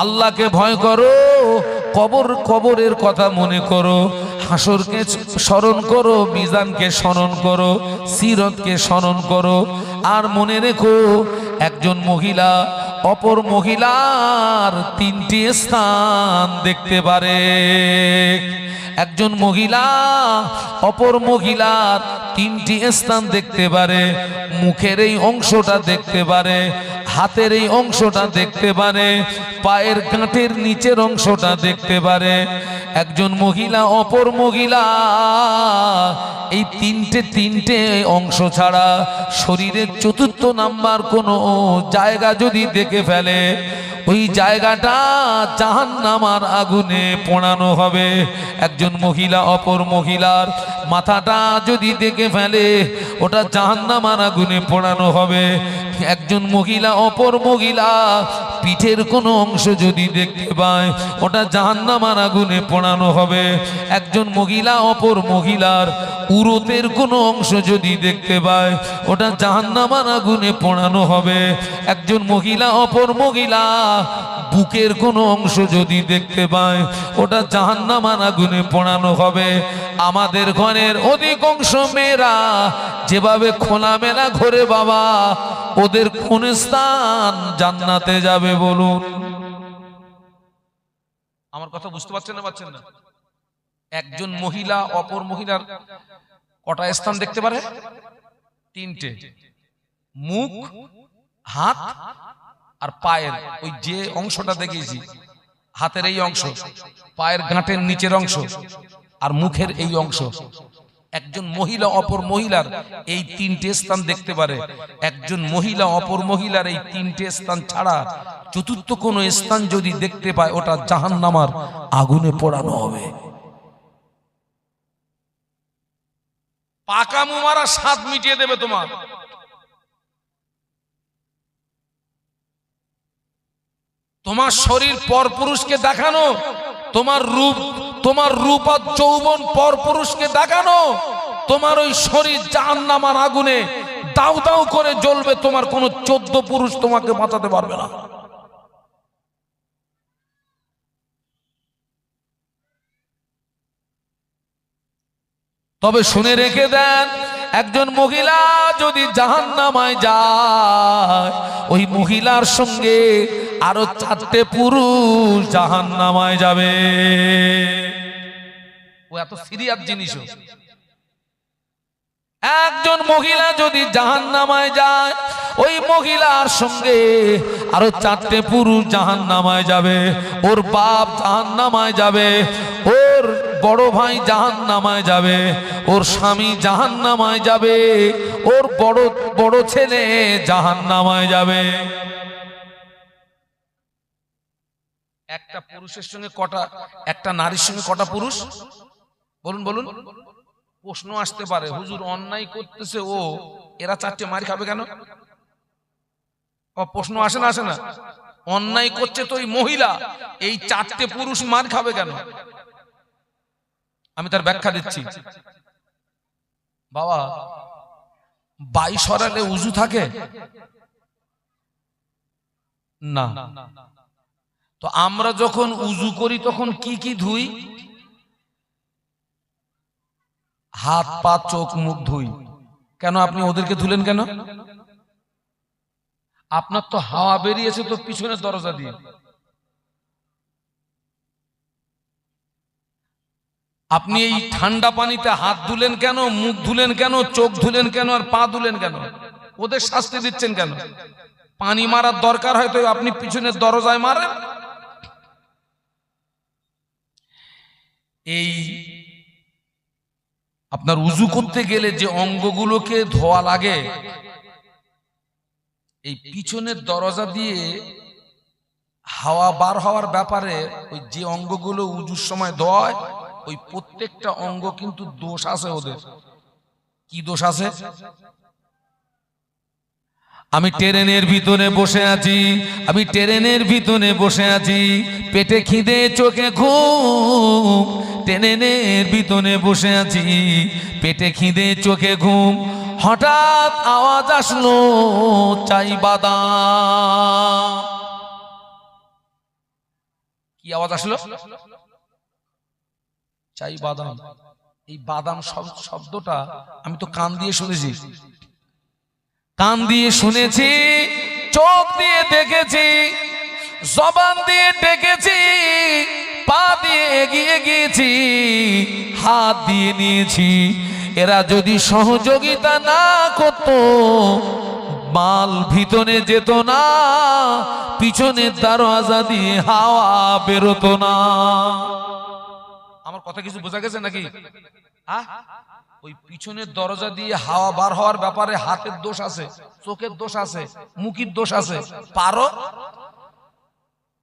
আল্লাহকে ভয় করো, কবরের কথা মনে করো, হাসরকে স্মরণ করো, মিজানকে স্মরণ করো, সিরতকে স্মরণ করো। আর মনে রেখো, একজন মহিলা অপর মহিলার তিনটি স্থান দেখতে পারে। একজন মহিলা অপর মহিলার তিনটি স্থান দেখতে পারে। মুখের এই অংশটা দেখতে পারে, হাতের এই অংশটা দেখতে পারে, পায়ের কাঁটের নিচের অংশটা দেখতে পারে। একজন মহিলা অপর মহিলা এই তিনটে অংশ ছাড়া শরীরের চতুর্থ নাম্বার কোনো জায়গা যদি দেখে ফেলে, ওই জায়গাটা জাহান্নামের আগুনে পোড়ানো হবে। একজন মহিলা অপর মহিলার মাথাটা যদি দেখে ফেলে, ওটা জাহান্নামের আগুনে পোড়ানো হবে। একজন মহিলা অপর মহিলা পিঠের কোনো অংশ যদি দেখতে পায়, ওটা জাহান্নামের আগুনে পোড়ানো হবে। একজন মহিলা অপর মহিলার উরুতের কোনো অংশ যদি দেখতে পায়, ওটা জাহান্নামের আগুনে পোড়ানো হবে। একজন মহিলা অপর মহিলা বুকের কোনো অংশ যদি দেখতে পায়, ওটা জাহান্নামের আগুনে পোড়ানো হবে। আমাদের ঘরের অধিকাংশ মেয়েরা যেভাবে খোলামেলা ঘোরে বাবা, ওদের কোন স্থান জান্নাতে যাবে বলুন? আমার কথা বুঝতে পারছেন না? একজন মহিলা অপর মহিলার কটা স্থান দেখতে পারে? তিনটে। মুখ, হাত আর পায়ের ওই যে অংশটা দেখেছি, হাতের এই অংশ, পায়ের গাঁটের নিচের অংশ আর মুখের এই অংশ। একজন মহিলা অপর মহিলার এই তিনটে স্থান দেখতে পারে। একজন মহিলা অপর মহিলার এই তিনটে স্থান ছাড়া চতুর্থ কোন স্থান যদি দেখতে পায়, ওটা জাহান্নামের আগুনে পোড়ানো হবে। পাকা মুমারা স্বাদ মিটিয়ে দেবে তোমার। তোমার শরীর পরপুরুষকে দেখানো, তোমার রূপ আর যৌবন পরপুরুষকে দেখানো, তোমার ওই শরীর জাহান্নামের আগুনে দাউ দাউ করে জ্বলবে। তোমার কোন 14 পুরুষ তোমাকে বাঁচাতে পারবে না। তবে শুনে রেখে দেন, একজন মহিলা যদি জাহান্নামায় যায়, ওই মহিলার সঙ্গে আরো 4টে পুরুষ জাহান্নামায় যাবে। ও এত সিরিয়াস জিনিস। একজন মহিলা যদি জাহান্নামায় যায়, ওই মহিলার সঙ্গে আরো 4টে পুরুষ জাহান্নামায় যাবে। ওর বাপ জাহান্নামায় যাবে, ওর বড় ভাই জাহান্নামায় যাবে, ওর স্বামী জাহান্নামায় যাবে, ওর বড় ছেলে জাহান্নামায় যাবে। একটা পুরুষের সঙ্গে একটা নারীর সঙ্গে কটা পুরুষ? বলুন। প্রশ্ন আসতে পারে, হুজুর অন্যায় করতেছে ও, এরা 4টে মার খাবে কেন? প্রশ্ন আসে না? অন্যায় করছে তো ওই মহিলা, এই চারটে পুরুষ মার খাবে কেন? আমি তার ব্যাখ্যা দিচ্ছি। বাবা, 22 সরালে উজু থাকে না? তো আমরা যখন উজু করি তখন কি কি ধুই? হাত পা চোখ মুখ ধুই। কেন আপনি ওদেরকে ধুলেন কেন? আপনার তো হাওয়া বেরিয়েছে তো পিছনের দরজা দিয়ে। আপনি এই ঠান্ডা পানিতে হাত ধুলেন কেন, মুখ ধুলেন কেন, চোখ ধুলেন কেন, আর পা ধুলেন কেন? ওদের শাস্তি দিচ্ছেন কেন? পানি মারার দরকার হয়তো আপনি পিছনের দরজায় মারেন। এই আপনার উজু করতে গেলে যে অঙ্গগুলোকে ধোয়া লাগে, এই পিছনের দরজা দিয়ে হাওয়া বার হওয়ার ব্যাপারে ওই যে অঙ্গগুলো উজুর সময় ধোয়া হয়, ওই প্রত্যেকটা অঙ্গ কিন্তু দোষ আছে ওদের। কি দোষ আছে? আমি ট্রেনের ভিতরে বসে আছি, আমি ট্রেনের ভিতরে বসে আছি, পেটে খিদে চোখে ঘুম। ট্রেনের ভিতরে বসে আছি, পেটে খিদে চোখে ঘুম। হঠাৎ আওয়াজ আসলো, চাই বাদাম। কি আওয়াজ আসলো? চাই বাদাম। এই বাদাম শব্দটা আমি তো কান দিয়ে শুনেছি, কান দিয়ে শুনেছি, চোখ দিয়ে দেখেছি, জবান দিয়ে ডেকেছি, পা দিয়ে এগিয়ে গিয়েছি, হাত দিয়ে নিয়েছি। এরা যদি সহযোগিতা না করত, মাল ভিতরে যেত না, পিছনের দরজা দিয়ে হাওয়া বেরোতো না। আমার কথা কিছু বোঝা গেছে নাকি? ওই পিছনের দরজা দিয়ে হাওয়া বার হওয়ার ব্যাপারে হাতের দোষ আছে, চোখের দোষ আছে, মুখের দোষ আছে। পারো?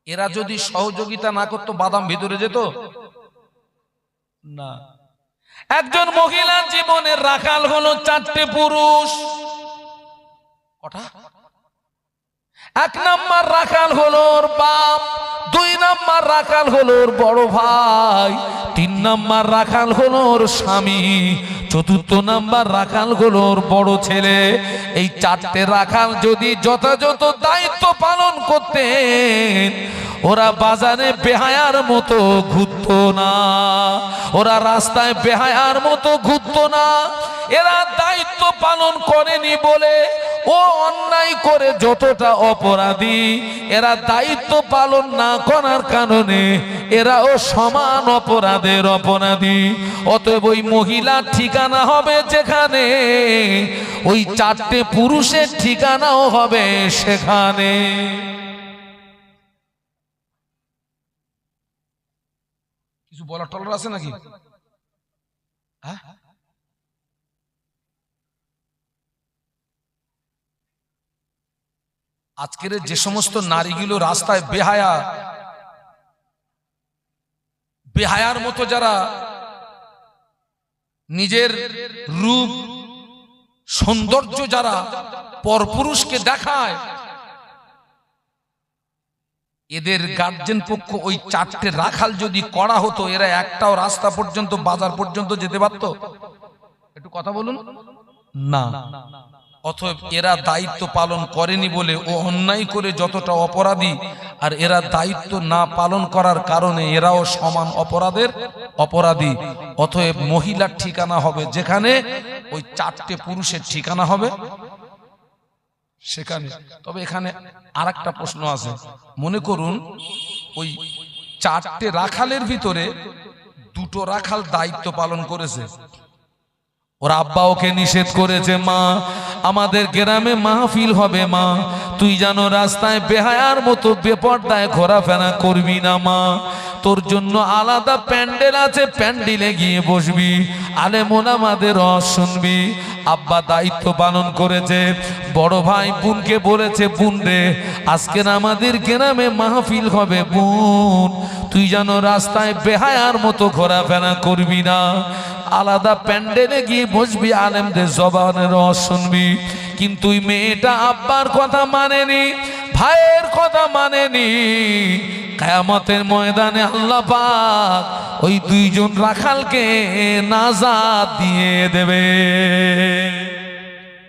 এরা যদি সহযোগিতা না করতো বাদাম ভিতরে যেত না। একজন মহিলার জীবনের রাখাল হলো 4টে পুরুষ। কটা? 1 নাম্বার রাখাল হলো ওর বাপ, 2 নাম্বার রাখাল হলো ওর বড় ভাই, 3 নাম্বার রাখাল হলো ওর স্বামী, 4র্থ নাম্বার রাখাল হলো ওর বড় ছেলে। এই 4টে রাখাল যদি যথাযথ দায়িত্ব পালন করতেন, ওরা বাজারে বেহায়ার মতো ঘুরতো না, ওরা রাস্তায় বেহায়ার মতো ঘুরতো না। এরা দায়িত্ব পালন করেনি বলে ও অন্যায় করে যতটা অপরাধী, এরা দায়িত্ব পালন না করার কারণে এরাও সমান অপরাধের অপরাধী। অতএব ওই মহিলার ঠিকানা হবে যেখানে, ওই 4টে পুরুষের ঠিকানাও হবে সেখানে। কিছু বলার টলার আছে নাকি? হ্যাঁ, আজকের যে সমস্ত নারীগুলো রাস্তায় বেহায়া, বেহায়ার মতো যারা নিজের রূপ সৌন্দর্য যারা পরপুরুষকে দেখায়, এদের গার্জেন পক্ষ ওই 4টে রাখাল যদি করা হতো, এরা একটাও রাস্তা পর্যন্ত, বাজার পর্যন্ত যেতে পারতো? একটু কথা বলুন না। অতএব এরা দায়িত্ব পালন করেনি বলে ও অন্যায় করে যতটা অপরাধী, আর এরা দায়িত্ব না পালন করার কারণে এরাও সমান অপরাধের অপরাধী। অতএব মহিলার ঠিকানা হবে যেখানে, ওই 4টে পুরুষের ঠিকানা হবে সেখানে। তবে এখানে আরেকটা প্রশ্ন আছে। মনে করুন ওই 4টে রাখালের ভিতরে 2টো রাখাল দায়িত্ব পালন করেছে, ওর আব্বা ওকে নিষেধ করেছে, মা আমাদের গ্রামে মাহফিল হবে, মা তুই জানো রাস্তায় বেহায়ার মতো বেপরদায় ঘোরাফেরা করবি না, মা তোর জন্য আলাদা প্যান্ডেল আছে, প্যান্ডেলে গিয়ে বসবি, আলেম ওলামাদের রস শুনবি। আব্বা দায়িত্ব পালন করেছে। বড় ভাই বোনকে বলেছে, বোন রে আজকের আমাদের গ্রামে মাহফিল হবে, বোন তুই জানো রাস্তায় বেহায়ার মতো ঘোরাফেরা করবি না, আলাদা প্যান্ডেলে গিয়ে বসবি, আলেমদের জবানের রস শুনবি। কিন্তু মেয়েটা আব্বার কথা মানেনি, ভাইয়ের কথা মানেনি, কিয়ামতের ময়দানে আল্লাহ পাক ওই দুইজন রাখালকে নাজাত দিয়ে দেবে।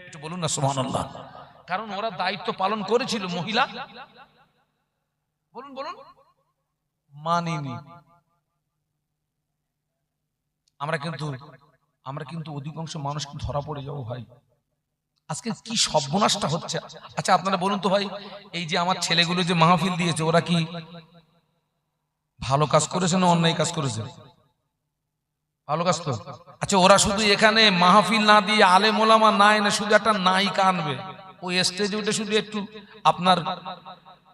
একটু বলুন না সুবহানাল্লাহ। কারণ ওরা দায়িত্ব পালন করেছিল, মহিলা বলুন বলুন মানিনি। আমরা কিন্তু অধিকাংশ মানুষ ধরা পড়ে যাবো ভাই। আজকে কি সর্বনাশটা হচ্ছে। আচ্ছা আপনারা বলুন তো ভাই, এই যে আমার ছেলেগুলো যে মাহফিল দিয়েছে, ওরা কি ভালো কাজ করেছে না অন্যায় কাজ করেছে? ভালো কাজ তো। আচ্ছা ওরা শুধু এখানে মাহফিল না দিয়ে আলেম ওলামা না এনে শুধু একটা নায়িকা আনবে, ওই স্টেজে উঠে শুধু একটু আপনার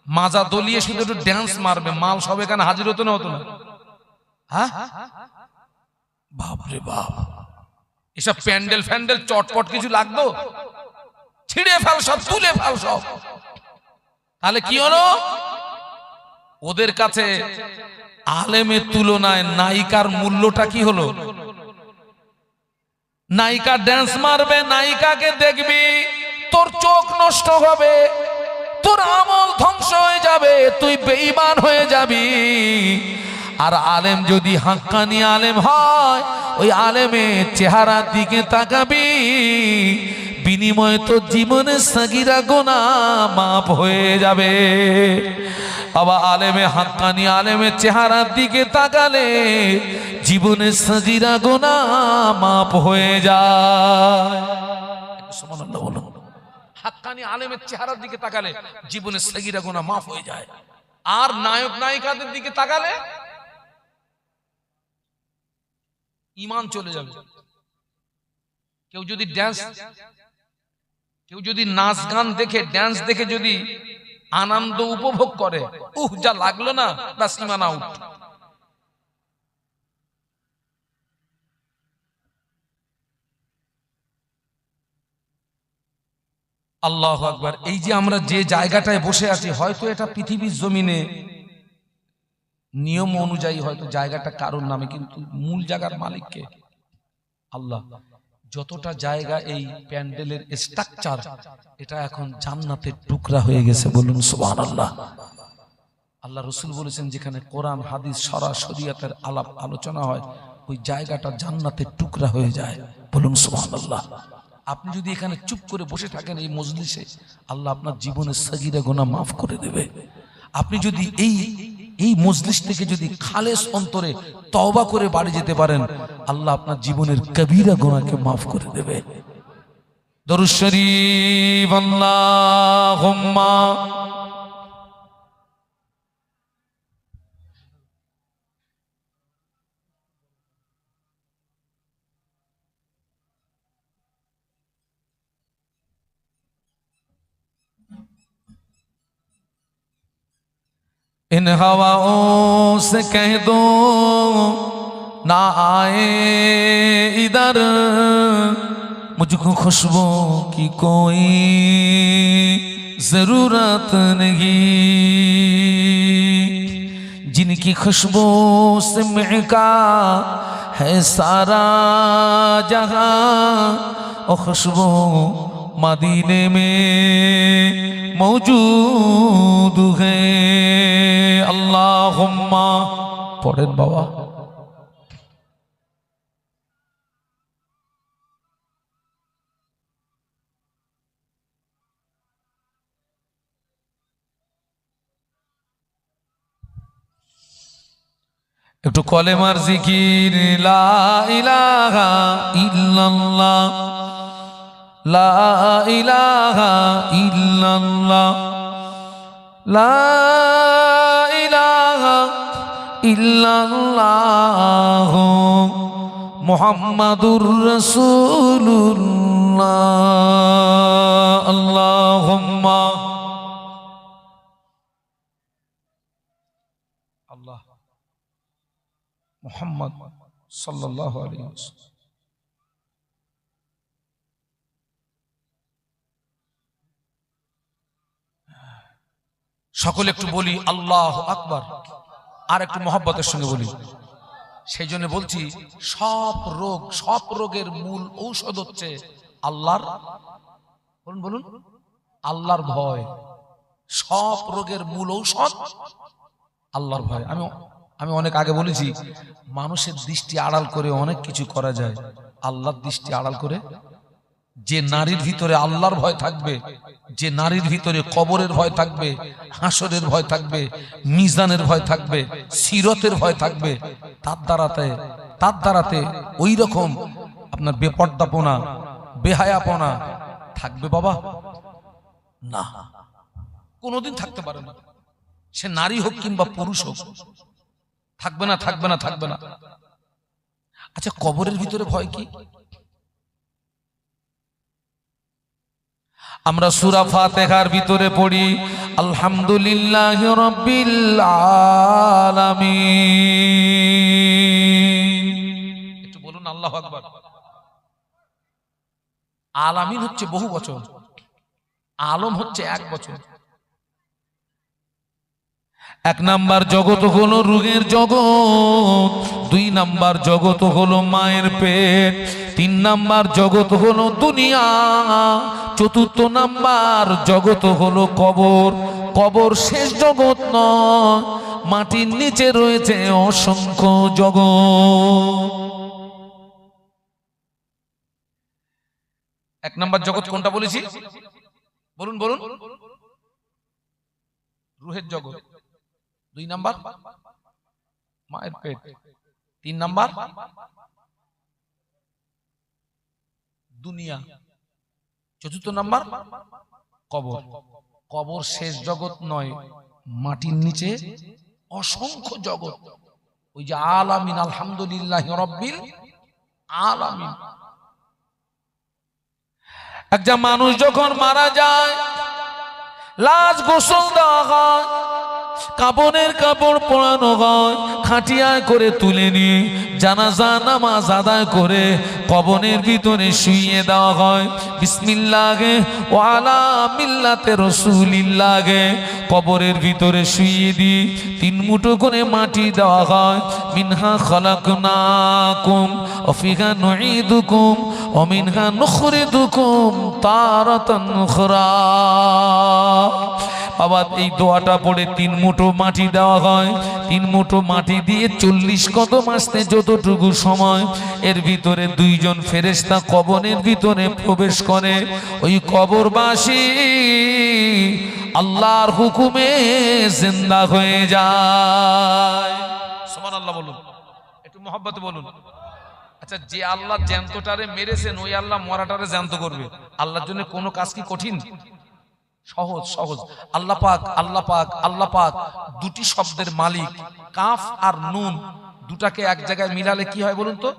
মাজা দলিয়ে শুধু একটু ড্যান্স মারবে, মাল সব এখানে হাজির হতো না, হতো না? হ্যাঁ বাপরে বাপ, এসব প্যান্ডেল ফ্যান্ডেল চটপট কিছু লাগতো? ছিঁড়ে ফেল সব, তুলে ফেল সব। তাহলে কি হলো? ওদের কাছে আলেমের তুলনায় নায়িকার মূল্যটা কি হলো? নায়িকা ড্যান্স মারবে, নায়িকাকে দেখবি, তোর চোখ নষ্ট হবে, তোর আমল ধ্বংস হয়ে যাবে, তুই বেঈমান হয়ে যাবি। আর আলেম যদি হাক্কানি আলেম হয়, ওই আলেমের চেহারার দিকে তাকাবি, বিনিময়ে তো জীবনের সাগিরা গুনাহ মাফ হয়ে যাবে। আবার আলেমে হাক্কানি আলেমের চেহারার দিকে তাকালে জীবনের সাগিরা গুনাহ মাফ হয়ে যায়। সুবহানাল্লাহ বলুন। হাক্কানি আলেমের চেহারার দিকে তাকালে জীবনের সাগিরা গুনাহ মাফ হয়ে যায়। আর নায়ক নায়িকাদের দিকে তাকালে ঈমান চলে যাবে। কেউ যদি নাচ গান দেখে, ড্যান্স দেখে যদি আনন্দ উপভোগ করে, যা লাগলো না, বাস ঈমান আউট। আল্লাহু আকবার। এই যে আমরা যে জায়গাটায় বসে আছি, হয়তো এটা পৃথিবীর জমিনে নিয়ম অনুযায়ী হয়তো জায়গাটা কারোর নামে, কিন্তু মূল জায়গার মালিক কে? আল্লাহ। যতটা জায়গা এই প্যান্ডেলের স্ট্রাকচার, এটা এখন জান্নাতের টুকরা হয়ে গেছে, বলুন সুবহানাল্লাহ। আল্লাহ রাসূল বলেছেন, যেখানে কোরআন হাদিস শরিয়াতের আলাপ আলোচনা হয়, ওই জায়গাটা জান্নাতের টুকরা হয়ে যায়, বলুন সুবহানাল্লাহ। আপনি যদি এখানে চুপ করে বসে থাকেন এই মজলিসে, আল্লাহ আপনার জীবনের সাগীরা গুনাহ মাফ করে দেবে। আপনি যদি এই মজলিস থেকে যদি খালেস অন্তরে তওবা করে বাড়ি যেতে পারেন, আল্লাহ আপনার জীবনের কবিরা গুনাহকে মাফ করে দেবে। দরুদ শরীফ আল্লাহুম্মা इन हवाओं से कह दो ना आए इधर, मुझको खुशबू की कोई जरूरत नहीं, जिनकी खुशबू से महका है सारा जहां, और खुशबू मदीने में मौजूद है। अल्लाहुम्मा पढ़ेन बाबा। একটু কলেমার জিকির, লা ইলাহা ইল্লাল্লাহ, লা ইলাহা ইল্লাল্লাহ, লা ইলাহা ইল্লাল্লাহ, মুহাম্মাদুর রাসূলুল্লাহ। আল্লাহুম্মা আল্লাহ মুহাম্মদ সাল্লাল্লাহু আলাইহি ওয়াসাল্লাম। সকলে একটু বলি আল্লাহু আকবার, আর একটু মহব্বতের সঙ্গে বলি। সেই জন্য বলছি, সব রোগের মূল ঔষধ হচ্ছে আল্লাহর, বলুন বলুন, আল্লাহর ভয়। সব রোগের মূল ঔষধ আল্লাহর ভয়। আমি অনেক আগে বলেছি, মানুষের দৃষ্টি আড়াল করে অনেক কিছু করা যায়, আল্লাহর দৃষ্টি আড়াল করে যে নারীর ভিতরে আল্লাহর ভয় থাকবে, যে নারীর ভিতরে কবরের ভয় থাকবে, হাসরের ভয় থাকবে, মিজানের ভয় থাকবে, সিরতের ভয় থাকবে, তার দ্বারাতে ওই রকম আপনার বেপর্দাপনা, বেহায়াপনা থাকবে বাবা না, কোনোদিন থাকতে পারে না। সে নারী হোক কিংবা পুরুষ হোক, থাকবে না, থাকবে না, থাকবে না। আচ্ছা, কবরের ভিতরে ভয় কি? আমরা সূরা ফাতিহার ভিতরে পড়ি আলহামদুলিল্লাহি রাব্বিল আলামিন। একটু বলুন আল্লাহু আকবার। আলামিন হচ্ছে বহু বচন, আলম হচ্ছে এক বচন। এক নাম্বার জগৎ হলো রোগের জগৎ, দুই নাম্বার জগৎ হলো মায়ের পেট, তিন নাম্বার জগৎ হলো দুনিয়া, চতুর্থ নাম্বার জগৎ হলো কবর। কবর শেষ জগৎ নয়, মাটির নিচে রয়েছে অসংখ্য জগৎ। এক নাম্বার জগৎ কোনটা বলেছি? বলুন বলুন। রুহের জগৎ। দুই নাম্বার মায়ের পেট, তিন নাম্বার দুনিয়া, চতুর্থ নাম্বার কবর। কবর শেষ জগৎ নয়, মাটির নিচে অসংখ্য জগৎ। ওই যে আলামিন, আলহামদুলিল্লাহি রাব্বিল আলামিন। একটা মানুষ যখন মারা যায়, লাশ গোসল দেওয়া হয়, কাপড়ের কাপড় পরানো হয়, খাটিয়ায় করে তুলে নিয়ে জানাজা নামাজ আদায় করে কবরের ভিতরে শুইয়ে দেওয়া হয়। বিসমিল্লাহে ওয়া আলা মিল্লাতে রাসূলিল্লাহে কবরের ভিতরে শুইয়ে দিয়ে তিন মুঠো করে মাটি দেওয়া হয়। মিনহা খালাকনাকুম ওয়া ফিহা নুঈদুকুম ওয়া মিনহা নুখরিজুকুম তারাতান উখরা। বাবা, এই দোয়াটা পড়ে তিন মুঠো মাটি দেওয়া হয়। তিন মুঠো মাটি দিয়ে 40 কদম আসতে যতটুকু সময়, এর ভিতরে দুইজন ফেরেশতা কবরের ভিতরে প্রবেশ করে। ওই কবরবাসী আল্লাহর হুকুমে জিন্দা হয়ে যায়। সুবহানাল্লাহ বলুন, একটু মহব্বতে বলুন। আচ্ছা, যে আল্লাহ জ্যান্তটারে মেরেছেন, ওই আল্লাহ মরাটারে জ্যান্ত করবে। আল্লাহর জন্য কোনো কাজ কি কঠিন? সহজ সহজ। আল্লাহ পাক, আল্লাহ পাক, আল্লাহ পাক দুটি শব্দের মালিক। কাফ আর নুন দুটাকে এক জায়গায় মিলালে কি হয় বলুন তো?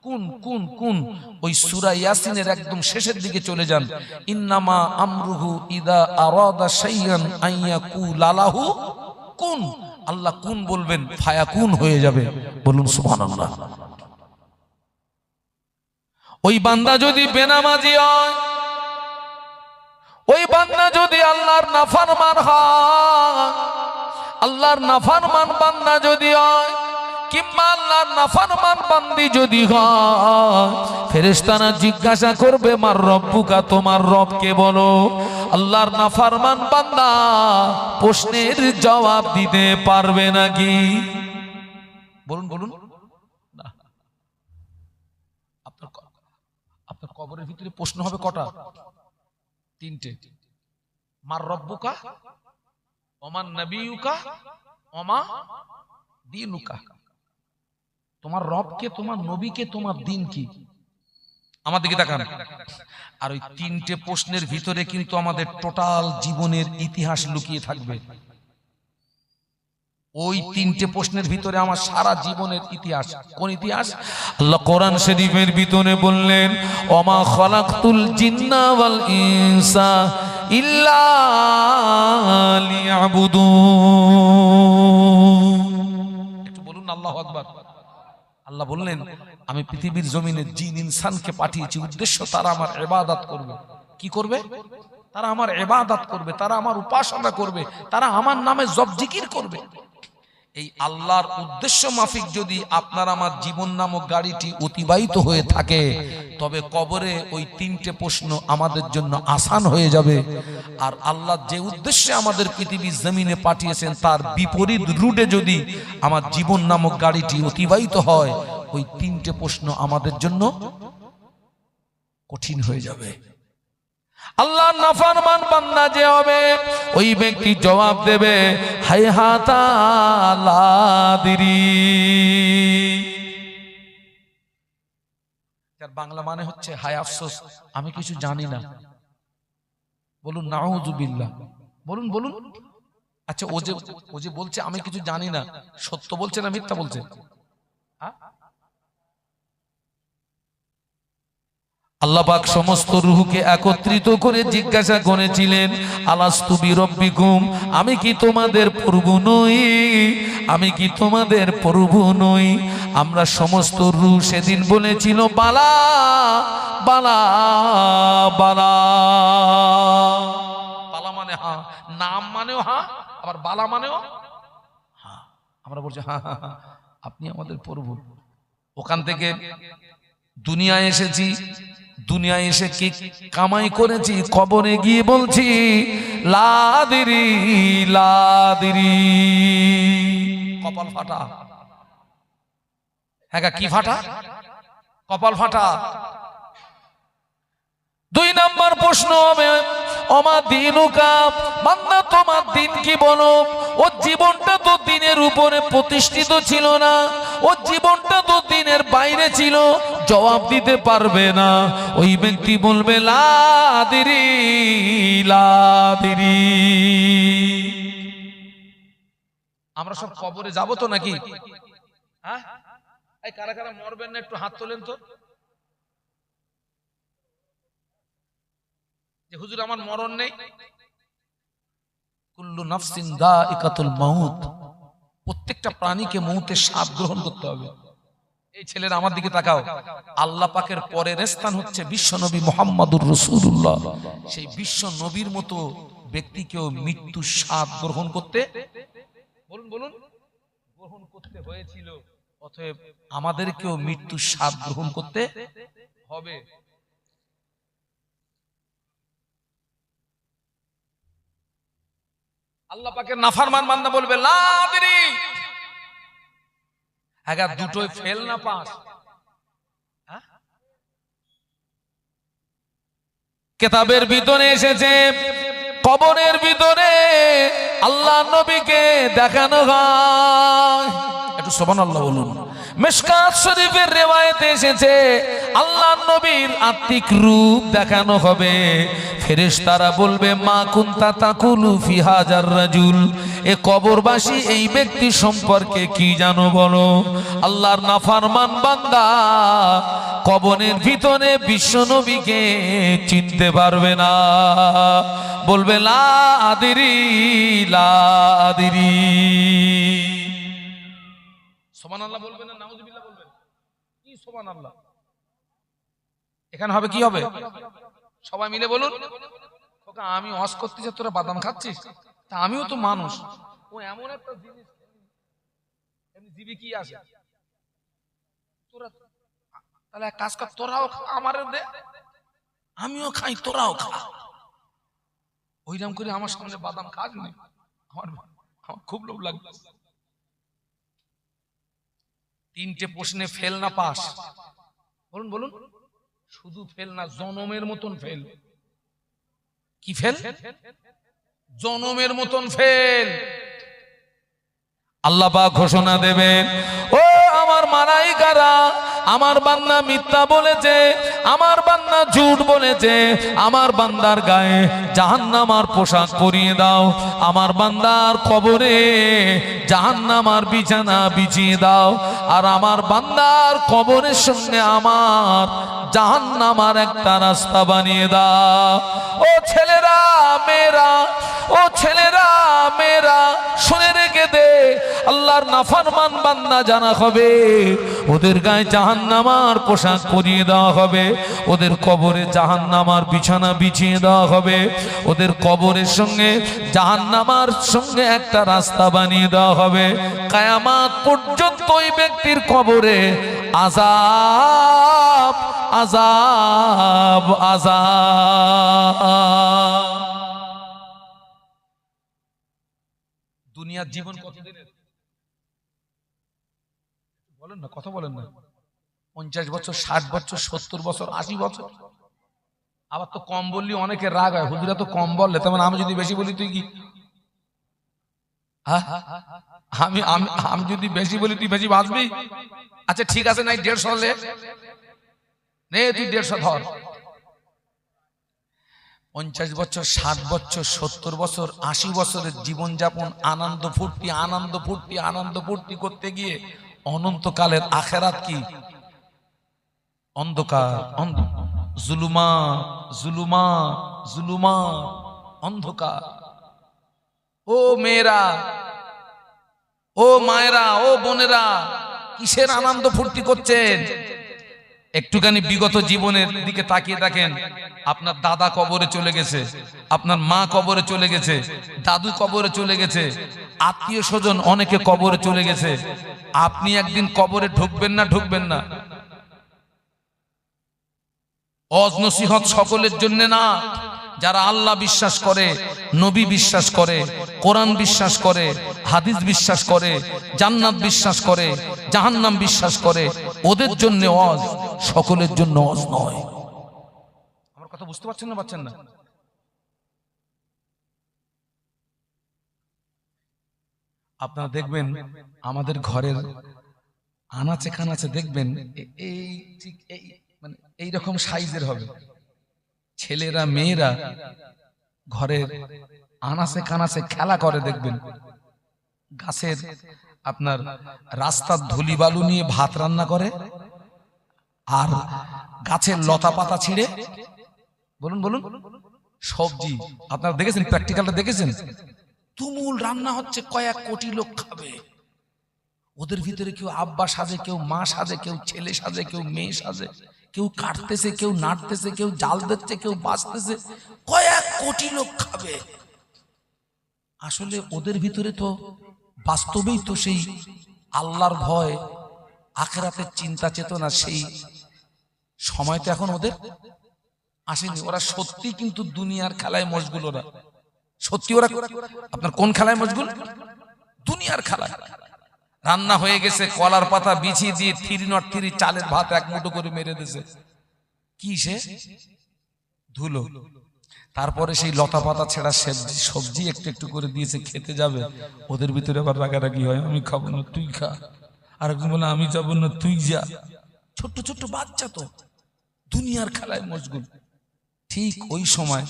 কুন কুন কুন। ওই সূরা ইয়াসিনের একদম শেষের দিকে চলে যান। ইন্নামা আমরুহু ইদা আরাদা শাইআন আইয়াকুলা লাহু কুন। আল্লাহ কুন বলবেন, ফায়াকুন হয়ে যাবে। বলুন সুবহানাল্লাহ। ওই বান্দা যদি বেনামাজি হয়, ওই বান্দা যদি আল্লাহর নাফরমান হয়, আল্লাহর নাফরমান বান্দা যদি হয়, কিংবা আল্লাহর নাফরমান বান্দি যদি হয়, ফেরেশতারা জিজ্ঞাসা করবে মার রব্বুকা, তোমার রবকে বলো। আল্লাহর নাফরমান বান্দা প্রশ্নের জবাব দিতে পারবে নাকি? বলুন বলুন। না, আপনার কবরের ভিতরে প্রশ্ন হবে কটা? তিনটে। মার রব্বুকা, ওমান নবিয়ুকা, ওমা দীনুকা। তোমার রবকে, তোমার নবীকে, তোমার দিন কি? আমার দিকে তাকান। আর ওই তিনটে প্রশ্নের ভিতরে কিন্তু আমাদের টোটাল জীবনের ইতিহাস লুকিয়ে থাকবে। ওই তিনটে প্রশ্নের ভিতরে আমার সারা জীবনের ইতিহাস। কোন ইতিহাস? আল্লাহ কোরআন শরীফের ভিতরে বললেন, ওমা খালাকতুল জিন্না ওয়াল ইনসা ইল্লা লিয়াবুদুন। একটু বলুন আল্লাহু আকবার। আল্লাহ বললেন, আমি পৃথিবীর জমিনে জিন ইনসানকে পাঠিয়েছি উদ্দেশ্য তারা আমার ইবাদত করবে। কি করবে? তারা আমার ইবাদত করবে, তারা আমার উপাসনা করবে, তারা আমার নামে জপ জিকির করবে। এই আল্লাহর উদ্দেশ্য মাফিক যদি আপনার আমার জীবন নামক গাড়িটি অতিবাহিত হয়ে থাকে, তবে কবরে ওই তিনটে প্রশ্ন আমাদের জন্য আসান হয়ে যাবে। আর আল্লাহ যে উদ্দেশ্যে আমাদের পৃথিবীর জমিনে পাঠিয়েছেন তার বিপরীত রুটে যদি আমার জীবন নামক গাড়িটি অতিবাহিত হয়, ওই তিনটে প্রশ্ন আমাদের জন্য কঠিন হয়ে যাবে। আল্লাহ নাফরমান বান্দা যে হবে, ওই ব্যক্তি জবাব দেবে হায়হাতা লা আদরি। যার বাংলা মানে হচ্ছে হায় আফসোস, আমি কিছু জানি না। বলুন নাউযুবিল্লাহ, বলুন বলুন। আচ্ছা, ও যে বলছে আমি কিছু জানি না, সত্য বলছে না মিথ্যা বলছে? আল্লাহ পাক সমস্ত রূহকে একত্রিত করে জিজ্ঞাসা করেছিলেন, আলাস্তু বিরব্বিকুম, আমি কি তোমাদের প্রভু নই? আমি কি তোমাদের প্রভু নই? আমরা সমস্ত রূহ সেদিন বলেছিল বালা বালা বালা। বালা মানে হ্যাঁ, নাম মানেও হ্যাঁ, আবার বালা মানেও হ্যাঁ। আমরা বলছি হ্যাঁ হ্যাঁ হ্যাঁ, আপনি আমাদের প্রভু। ওখান থেকে দুনিয়ায় এসেছি, দুনিয়ায় এসে কি কামাই করেছি, কবরে গিয়ে বলছি লাদিরি লাদিরি। কপাল ফাটা। হ্যাঁ, কি ফাটা? কপাল ফাটা। 2 নম্বর প্রশ্ন হবে ওমা দিনুকা, বান্দা তোমার দিন কি বলো? ওর জীবনটা তো দিনের উপরে প্রতিষ্ঠিত ছিল না, ওর জীবনটা তো দিনের বাইরে ছিল, জবাব দিতে পারবে না। ওই ব্যক্তি বলবে লা আদরি লা আদরি। আমরা সব কবরে যাব তো নাকি? হ্যাঁ, এই কারা কারা মরবেন না একটু হাত তোলেন তো। যে হুজুর আমার মরণ নেই। কুল্লু নাফসিন যায়িকাতুল মাউত, প্রত্যেকটা প্রাণীকে মৌতের স্বাদ গ্রহণ করতে হবে। এই ছেলেরা আমার দিকে তাকাও, আল্লাহ পাকের পরের স্থান হচ্ছে বিশ্ব নবী মুহাম্মদুর রাসূলুল্লাহ। সেই বিশ্ব নবীর মতো ব্যক্তিকেও মৃত্যুর স্বাদ গ্রহণ করতে, বলুন বলুন, গ্রহণ করতে হয়েছিল। অতএব আমাদেরকেও মৃত্যুর স্বাদ গ্রহণ করতে হবে। আল্লাহ পাকের নাফরমান বান্দা বলবে লা আদরি। আগে দুটোই ফেল না পাস? কিতাবের ভিতরে এসেছে, কবরের ভিতরে আল্লাহ নবীকে দেখানো হয়। একটু সুবহানাল্লাহ বলুন। মিশকাত শরীফের রিওয়ায়াতে এসেছে আল্লাহ নবীর আত্মিক রূপ দেখানো হবে। ফেরেশতারা বলবে মা কুনতা তাকুলু ফি হাজার রাজুল, এ কবরবাসী এই ব্যক্তি সম্পর্কে কি জানো বলো? আল্লাহর নাফরমান বান্দা কবরের ভিতরে বিশ্ব নবীকে চিনতে পারবে না, বলবে লা আদরি লা আদরি। সুবহানাল্লাহ বলবেন না নাউযুবিল্লাহ বলবেন? কি সুবহানাল্লাহ? এখানে হবে কি হবে? সবাই মিলে বলুন। খোকা আমি হজ করতেছি, তোরা বাদাম খাচ্ছিস? তা আমিও তো মানুষ। ও এমন একটা জিনিস, এমনি জিবি কি আছে তোরা, তাহলে এক কাজ কর, তোরাও আমারে দে, আমিও খাই তোরাও খা। ওইরকম করে আমার সামনে বাদাম খাস না, আমার খুব লোভ লাগবে। 3টে প্রশ্নে ফেল না পাস? বলুন বলুন। শুধু ফেল না, জনমের মতন ফেল। কি ফেল? জনমের মতন ফেল। আল্লাহ পাক ঘোষণা দেবেন, ও আমার মালাইকারা, আমার বান্দা মিথ্যা বলেছে, আমার বান্দা ঝুট বলেছে, আমার বান্দার গায়ে জাহান্নামার পোশাক পরিয়ে দাও, আমার বান্দার কবরে জাহান্নামার বিছানা বিছিয়ে দাও, আর আমার বান্দার কবরের সঙ্গে আমার জাহান্নামার একটা রাস্তা বানিয়ে দাও। ও ছেলেরা মেয়েরা, ও ছেলেরা মেয়েরা, শুনে রেখে কেঁদে আল্লাহর নাফরমান বান্দা জানা হবে, ওদের গায়ে জাহান্নামার পোশাক পরিয়ে দেওয়া হবে, ওদের কবরে জাহান্নামার বিছানা বিছিয়ে দেওয়া হবে, ওদের কবরের সঙ্গে জাহান্নামার সঙ্গে একটা রাস্তা বানিয়ে দেওয়া হবে। কিয়ামত পর্যন্ত ওই ব্যক্তির কবরে আযাব আযাব আযাব। দুনিয়ার জীবন কতদিনের বলেন না, কথা বলেন না। 50 বছর, 60 বছর, 70 বছর, 80 বছর। আবার তো কম বললি অনেকে রাগ হয়, হুজুরা তো কম বললে, তেমন আমি যদি বেশি বলি তুই কি? আমি যদি বেশি বলি তুই বেশি বাঁচবি? আচ্ছা ঠিক আছে, নাই 150 নে, তুই 150 ধর। 50 বছর, 60 বছর, 70 বছর, 80 বছরের জীবনযাপন আনন্দ ফুর্তি আনন্দ ফুর্তি আনন্দ ফুর্তি করতে গিয়ে অনন্তকালের আখেরাত কি? অন্ধকার, জুলুমা জুলুমা জুলুমা, অন্ধকার। ও মেয়েরা, ও মায়েরা, ও বোনেরা, কিসের আনন্দ ফুর্তি করছেন? একটুখানি বিগত জীবনের দিকে তাকিয়ে দেখেন। আপনার দাদা কবরে চলে গেছে, আপনার মা কবরে চলে গেছে, দাদু কবরে চলে গেছে, আত্মীয় স্বজন অনেকে কবরে চলে গেছে। আপনি একদিন কবরে ঢুকবেন না? ঢুকবেন না? ওয়াজ নসিহত সকলের জন্য না। যারা আল্লাহ বিশ্বাস করে, নবী বিশ্বাস করে, কোরআন বিশ্বাস করে, হাদিস বিশ্বাস করে, জান্নাত বিশ্বাস করে, জাহান্নাম বিশ্বাস করে, ওদের জন্য ওয়াজ, সকলের জন্য ওয়াজ নয়। আমার কথা বুঝতে পারছেন না? পারছেন না? আপনারা দেখবেন আমাদের ঘরের আনাচে কানাচে দেখবেন এই ঠিক এই মানে এইরকম সাইজের হবে ছেলেরা মেয়েরা ঘরের আনাচে কানাচে খেলা করে। দেখবেন গাছের আপনার রাস্তার ধুলি বালু নিয়ে ভাত রান্না করে, আর গাছের লতা পাতা ছিঁড়ে, বলুন বলুন, সবজি। আপনারা দেখেছেন? প্র্যাকটিক্যালটা দেখেছেন? তুমুল রান্না হচ্ছে, কয়েক কোটি লোক খাবে। ওদের ভিতরে কেউ আব্বা সাজে, কেউ মা সাজে, কেউ ছেলে সাজে, কেউ মেয়ে সাজে, কেউ কাটতেছে, কেউ নাড়তেছে, কেউ জাল দিচ্ছে, কেউ বাঁচতেছে। কয়েক কোটি লোক খাবে। আসলে ওদের ভিতরে তো বাস্তবেই তো সেই আল্লাহর ভয়, আখিরাতের চিন্তা চেতনা, সেই সময় তো এখন ওদের আসেনি। ওরা সত্যি কিন্তু দুনিয়ার খেলায় মশগুল। ওরা সত্যি, ওরা আপনার কোন খেলায় মশগুল? দুনিয়ার খেলায়। রান্না হয়ে গেছে, কলার পাতা বিছিয়ে দিয়ে 303 চালের ভাত এক মুঠো করে মেরে দিয়েছে। কি সে ধুলো। তারপরে সেই লতা পাতা ছেঁড়া সবজি একটু একটু করে দিয়েছে, খেতে যাবে। ওদের ভিতরে আবার রাগারাগি হয়, আমি খাবো না, তুই খা। আর একজন বলে আমি যাবো না, তুই যা। ছোট্ট ছোট্ট বাচ্চা তো দুনিয়ার খেলায় মশগুল। ঠিক ওই সময়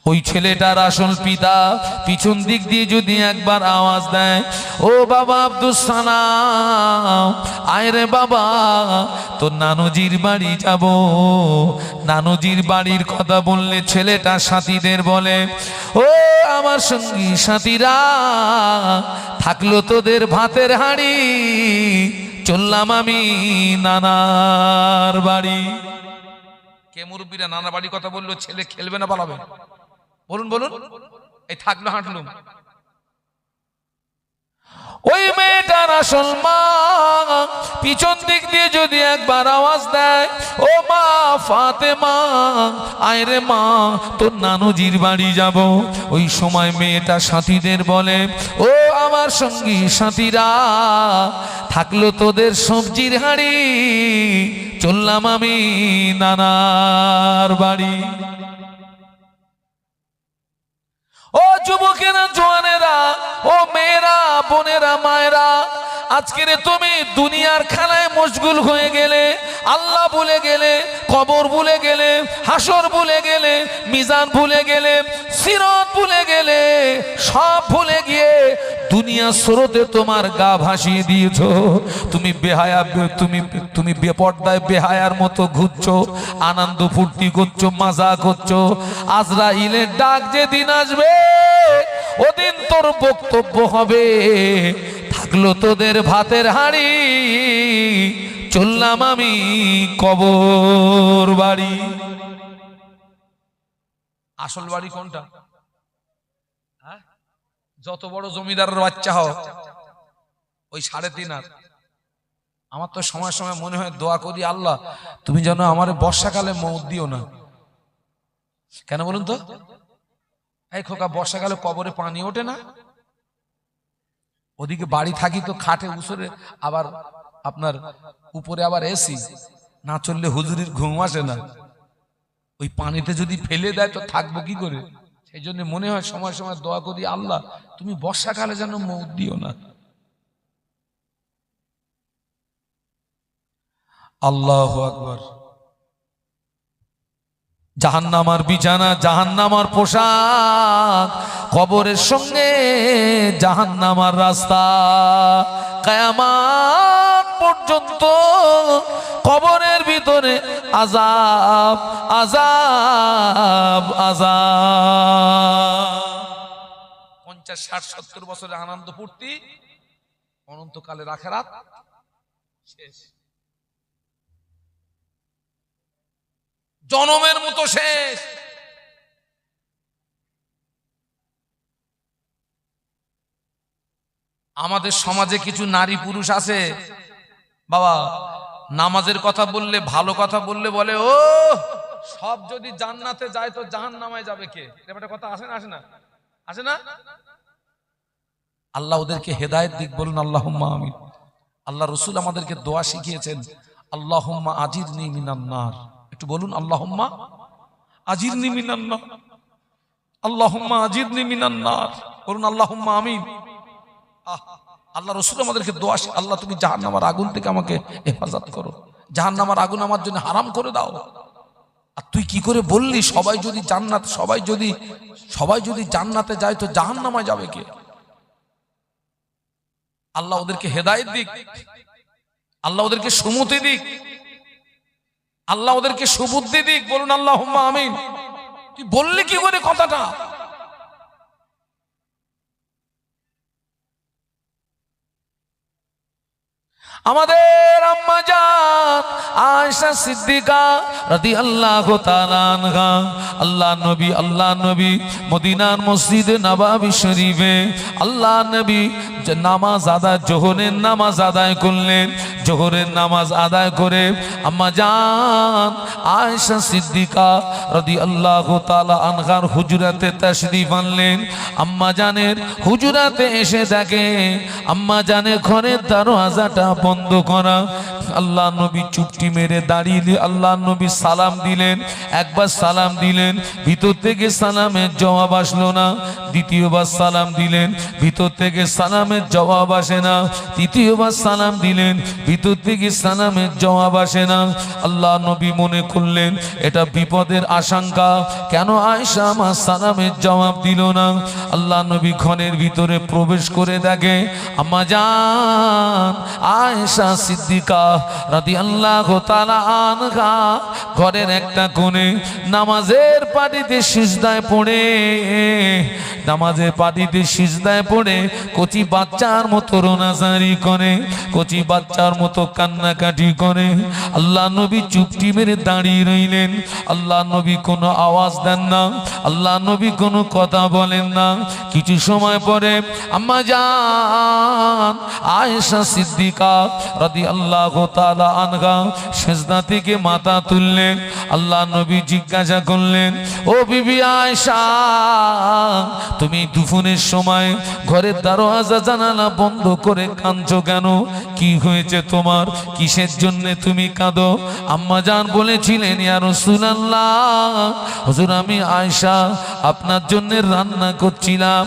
ওই ছেলেটার আসল পিতা পিছন দিক দিয়ে যদি একবার আওয়াজ দেয়, ও বাবা আব্দুস সালাম, আয় রে বাবা, তোর নানুজির বাড়ি যাব। নানুজির বাড়ির কথা বললে ছেলেটা সাথীদের বলে, ও আমার সঙ্গী সাথীরা, থাকলো তোদের ভাতের হাঁড়ি, চললাম আমি নানার বাড়ি। কে মুরব্বীরা নানা বাড়ির কথা বললো? ছেলে খেলবে না পালাবে? বলুন বলুন। এই থাকলো হাঁটলুম। ওই মেয়েটার আসল মা পিছন দিক দিয়ে যদি একবার আওয়াজ দেয়, ও মা ফাতেমা, আয় রে মা, তোর নানুজির বাড়ি যাব। ওই সময় মেয়েটা সাথীদের বলে, ও আমার সঙ্গী সাথীরা, থাকলো তোদের সবজির হাঁড়ি, চললাম আমি নানার বাড়ি। ও যুবকেরা, জওয়ানেরা, ও মেয়েরা, বোনেরা, মায়েরা, আজকের তুমি দুনিয়ার খেলায় মশগুল হয়ে গেলে, আল্লাহ ভুলে গেলে, কবর ভুলে গেলে, হাসর ভুলে গেলে, মিজান ভুলে গেলে, সিরাত ভুলে গেলে, সব ভুলে গিয়ে দুনিয়া স্রোতে তোমার গা ভাসিয়ে দিয়েছো। তুমি বেহায়া, তুমি বেপর্দায় বেহায়ার মতো ঘুরছো, আনন্দ ফুর্তি করছো, মজা করছো। আজরাইলের ডাক যেদিন আসবে, ওদিন তোর বক্তব্য হবে থাকলো তোদের ভাতের হাঁড়ি, চললাম আমি কবর বাড়ি। আসল বাড়ি কোনটা? যত বড় জমিদারের বাচ্চা হও ওই 3.5 আমার তো সময় সময় মনে হয় দোয়া করি, আল্লাহ তুমি যেন আমার বর্ষাকালে মৌত দিও না। কেন বলুন তো? এই খোকা, বর্ষাকালে কবরে পানি ওঠে না? ওদিকে বাড়ি থাকি তো খাটে উসরে, আবার আপনার উপরে আবার এসি, না চললে হুজুরির ঘুম আসে না। ওই পানিতে যদি ফেলে দেয় তো থাকবো কি করে? সেই জন্য মনে হয় সময় সময় দোয়া করি, আল্লাহ তুমি বর্ষাকালে যেন মৌত দিও না। আল্লাহু আকবার। জাহান্নামার বিছানা, জাহান্নামার পোশাক, কবরের সঙ্গে জাহান্নামার রাস্তা। কিয়ামত পর্যন্ত কবরের ভিতরে আযাব আযাব আযাব। 50, 60, 70 বছরের আনন্দ ফুর্তি, অনন্তকালের আখিরাত শেষ। জনমের মতো শেষ। আমাদের সমাজে কিছু নারী পুরুষ আছে বাবা, নামাজের কথা বললে, ভালো কথা বললে বলে ও সব যদি জান্নাতে যায় তো জাহান্নামায় যাবে কে? এটা কথা আসে না? আসে না? আসে না? আল্লাহ ওদেরকে হেদায়েত দিক, বলুন আল্লাহুম্মা আমিন। আল্লাহ রাসূল আমাদেরকে দোয়া শিখিয়েছেন, আল্লাহুম্মা আজিরনি মিনান নার। একটু বলুন আল্লাহুম্মা আজিরনি মিনান নার, আল্লাহুম্মা আজিরনি মিনান নার, বলুন আল্লাহুম্মা আমিন। আল্লাহ রাসূল আমাদেরকে দোয়া, আল্লাহ তুমি জাহান্নামের আগুন থেকে আমাকে হেফাজত করো, জাহান্নামের আগুন আমার জন্য হারাম করে দাও। আর তুই কি করে বললি সবাই যদি জান্নাত, সবাই যদি জান্নাতে যায় তো জাহান্নামায় যাবে কে? আল্লাহ ওদেরকে হেদায়েত দিক, আল্লাহ ওদেরকে সুমতি দিক, আল্লাহ ওদেরকে সুবুদ্ধি দিক, বলুন আল্লাহুম্মা আমিন। তুই বললি কি করে কথাটা? আমাদের আম্মা জান আয়েশা সিদ্দিকা রাদিয়াল্লাহু তাআলা আনহা, আল্লাহ নবী মদিনার মসজিদে নববী শরীফে আল্লাহ নবী নামাজ আদায়, জোহরের নামাজ আদায় করলেন। জোহরের নামাজ আদায় করে আম্মা জান আয়েশা সিদ্দিকা রাদিয়াল্লাহু তাআলা আনহার হুজরাতে তাশরীফ আনলেন। আম্মা জানের হুজরাতে এসে দেখে আম্মা জানের ঘরের দরওয়াজাটা বন্ধ করা। আল্লাহ নবী চুপটি মেরে দাঁড়িয়ে আল্লাহ নবী সালাম দিলেন। একবার সালাম দিলেন, ভিতর থেকে সালামের জবাব আসলো না। দ্বিতীয়বার সালাম দিলেন, ভিতর থেকে সালামের জবাব আসে না। তৃতীয়বার সালাম দিলেন, ভিতর থেকে সালামের জবাব আসে না। আল্লাহ নবী মনে করলেন এটা বিপদের আশঙ্কা, কেন আয়েশা আমার সালামের জবাব দিল না? আল্লাহ নবী ঘরের ভিতরে প্রবেশ করে দেখে আম্মা জান আয়েশা সিদ্দিকা রাদিয়াল্লাহু তাআলা আনহা ঘরের একটা কোণে নামাজের পাটিতে সিজদায় পড়ে, নামাজের পাটিতে সিজদায় পড়ে কচি বাচ্চার মতো রোনাজারি করে, কচি বাচ্চার মতো কান্নাকাটি করে। আল্লাহ নবী চুপটি মেরে দাঁড়িয়ে রইলেন। আল্লাহ নবী কোনো আওয়াজ দেন না, আল্লাহ নবী কোনো কথা বলেন না। কিছু সময় পরে আম্মা জান আয়েশা সিদ্দিকা রাদিয়াল্লাহু তাআলা আনহা সিজদা থেকে মাথা তুললেন। আল্লাহ নবী জিজ্ঞাসা করলেন, ও বিবি আয়েশা, তুমি দুপুরের সময় ঘরের দরওয়াজা জানালা বন্ধ করে কাঁদছো কেন? কি হয়েছে তোমার? কিসের জন্য তুমি কাঁদো? আম্মা জান বলেছিলেন, ইয়া রাসূলুল্লাহ, হুজুর আমি আয়েশা আপনার জন্য রান্না করছিলাম।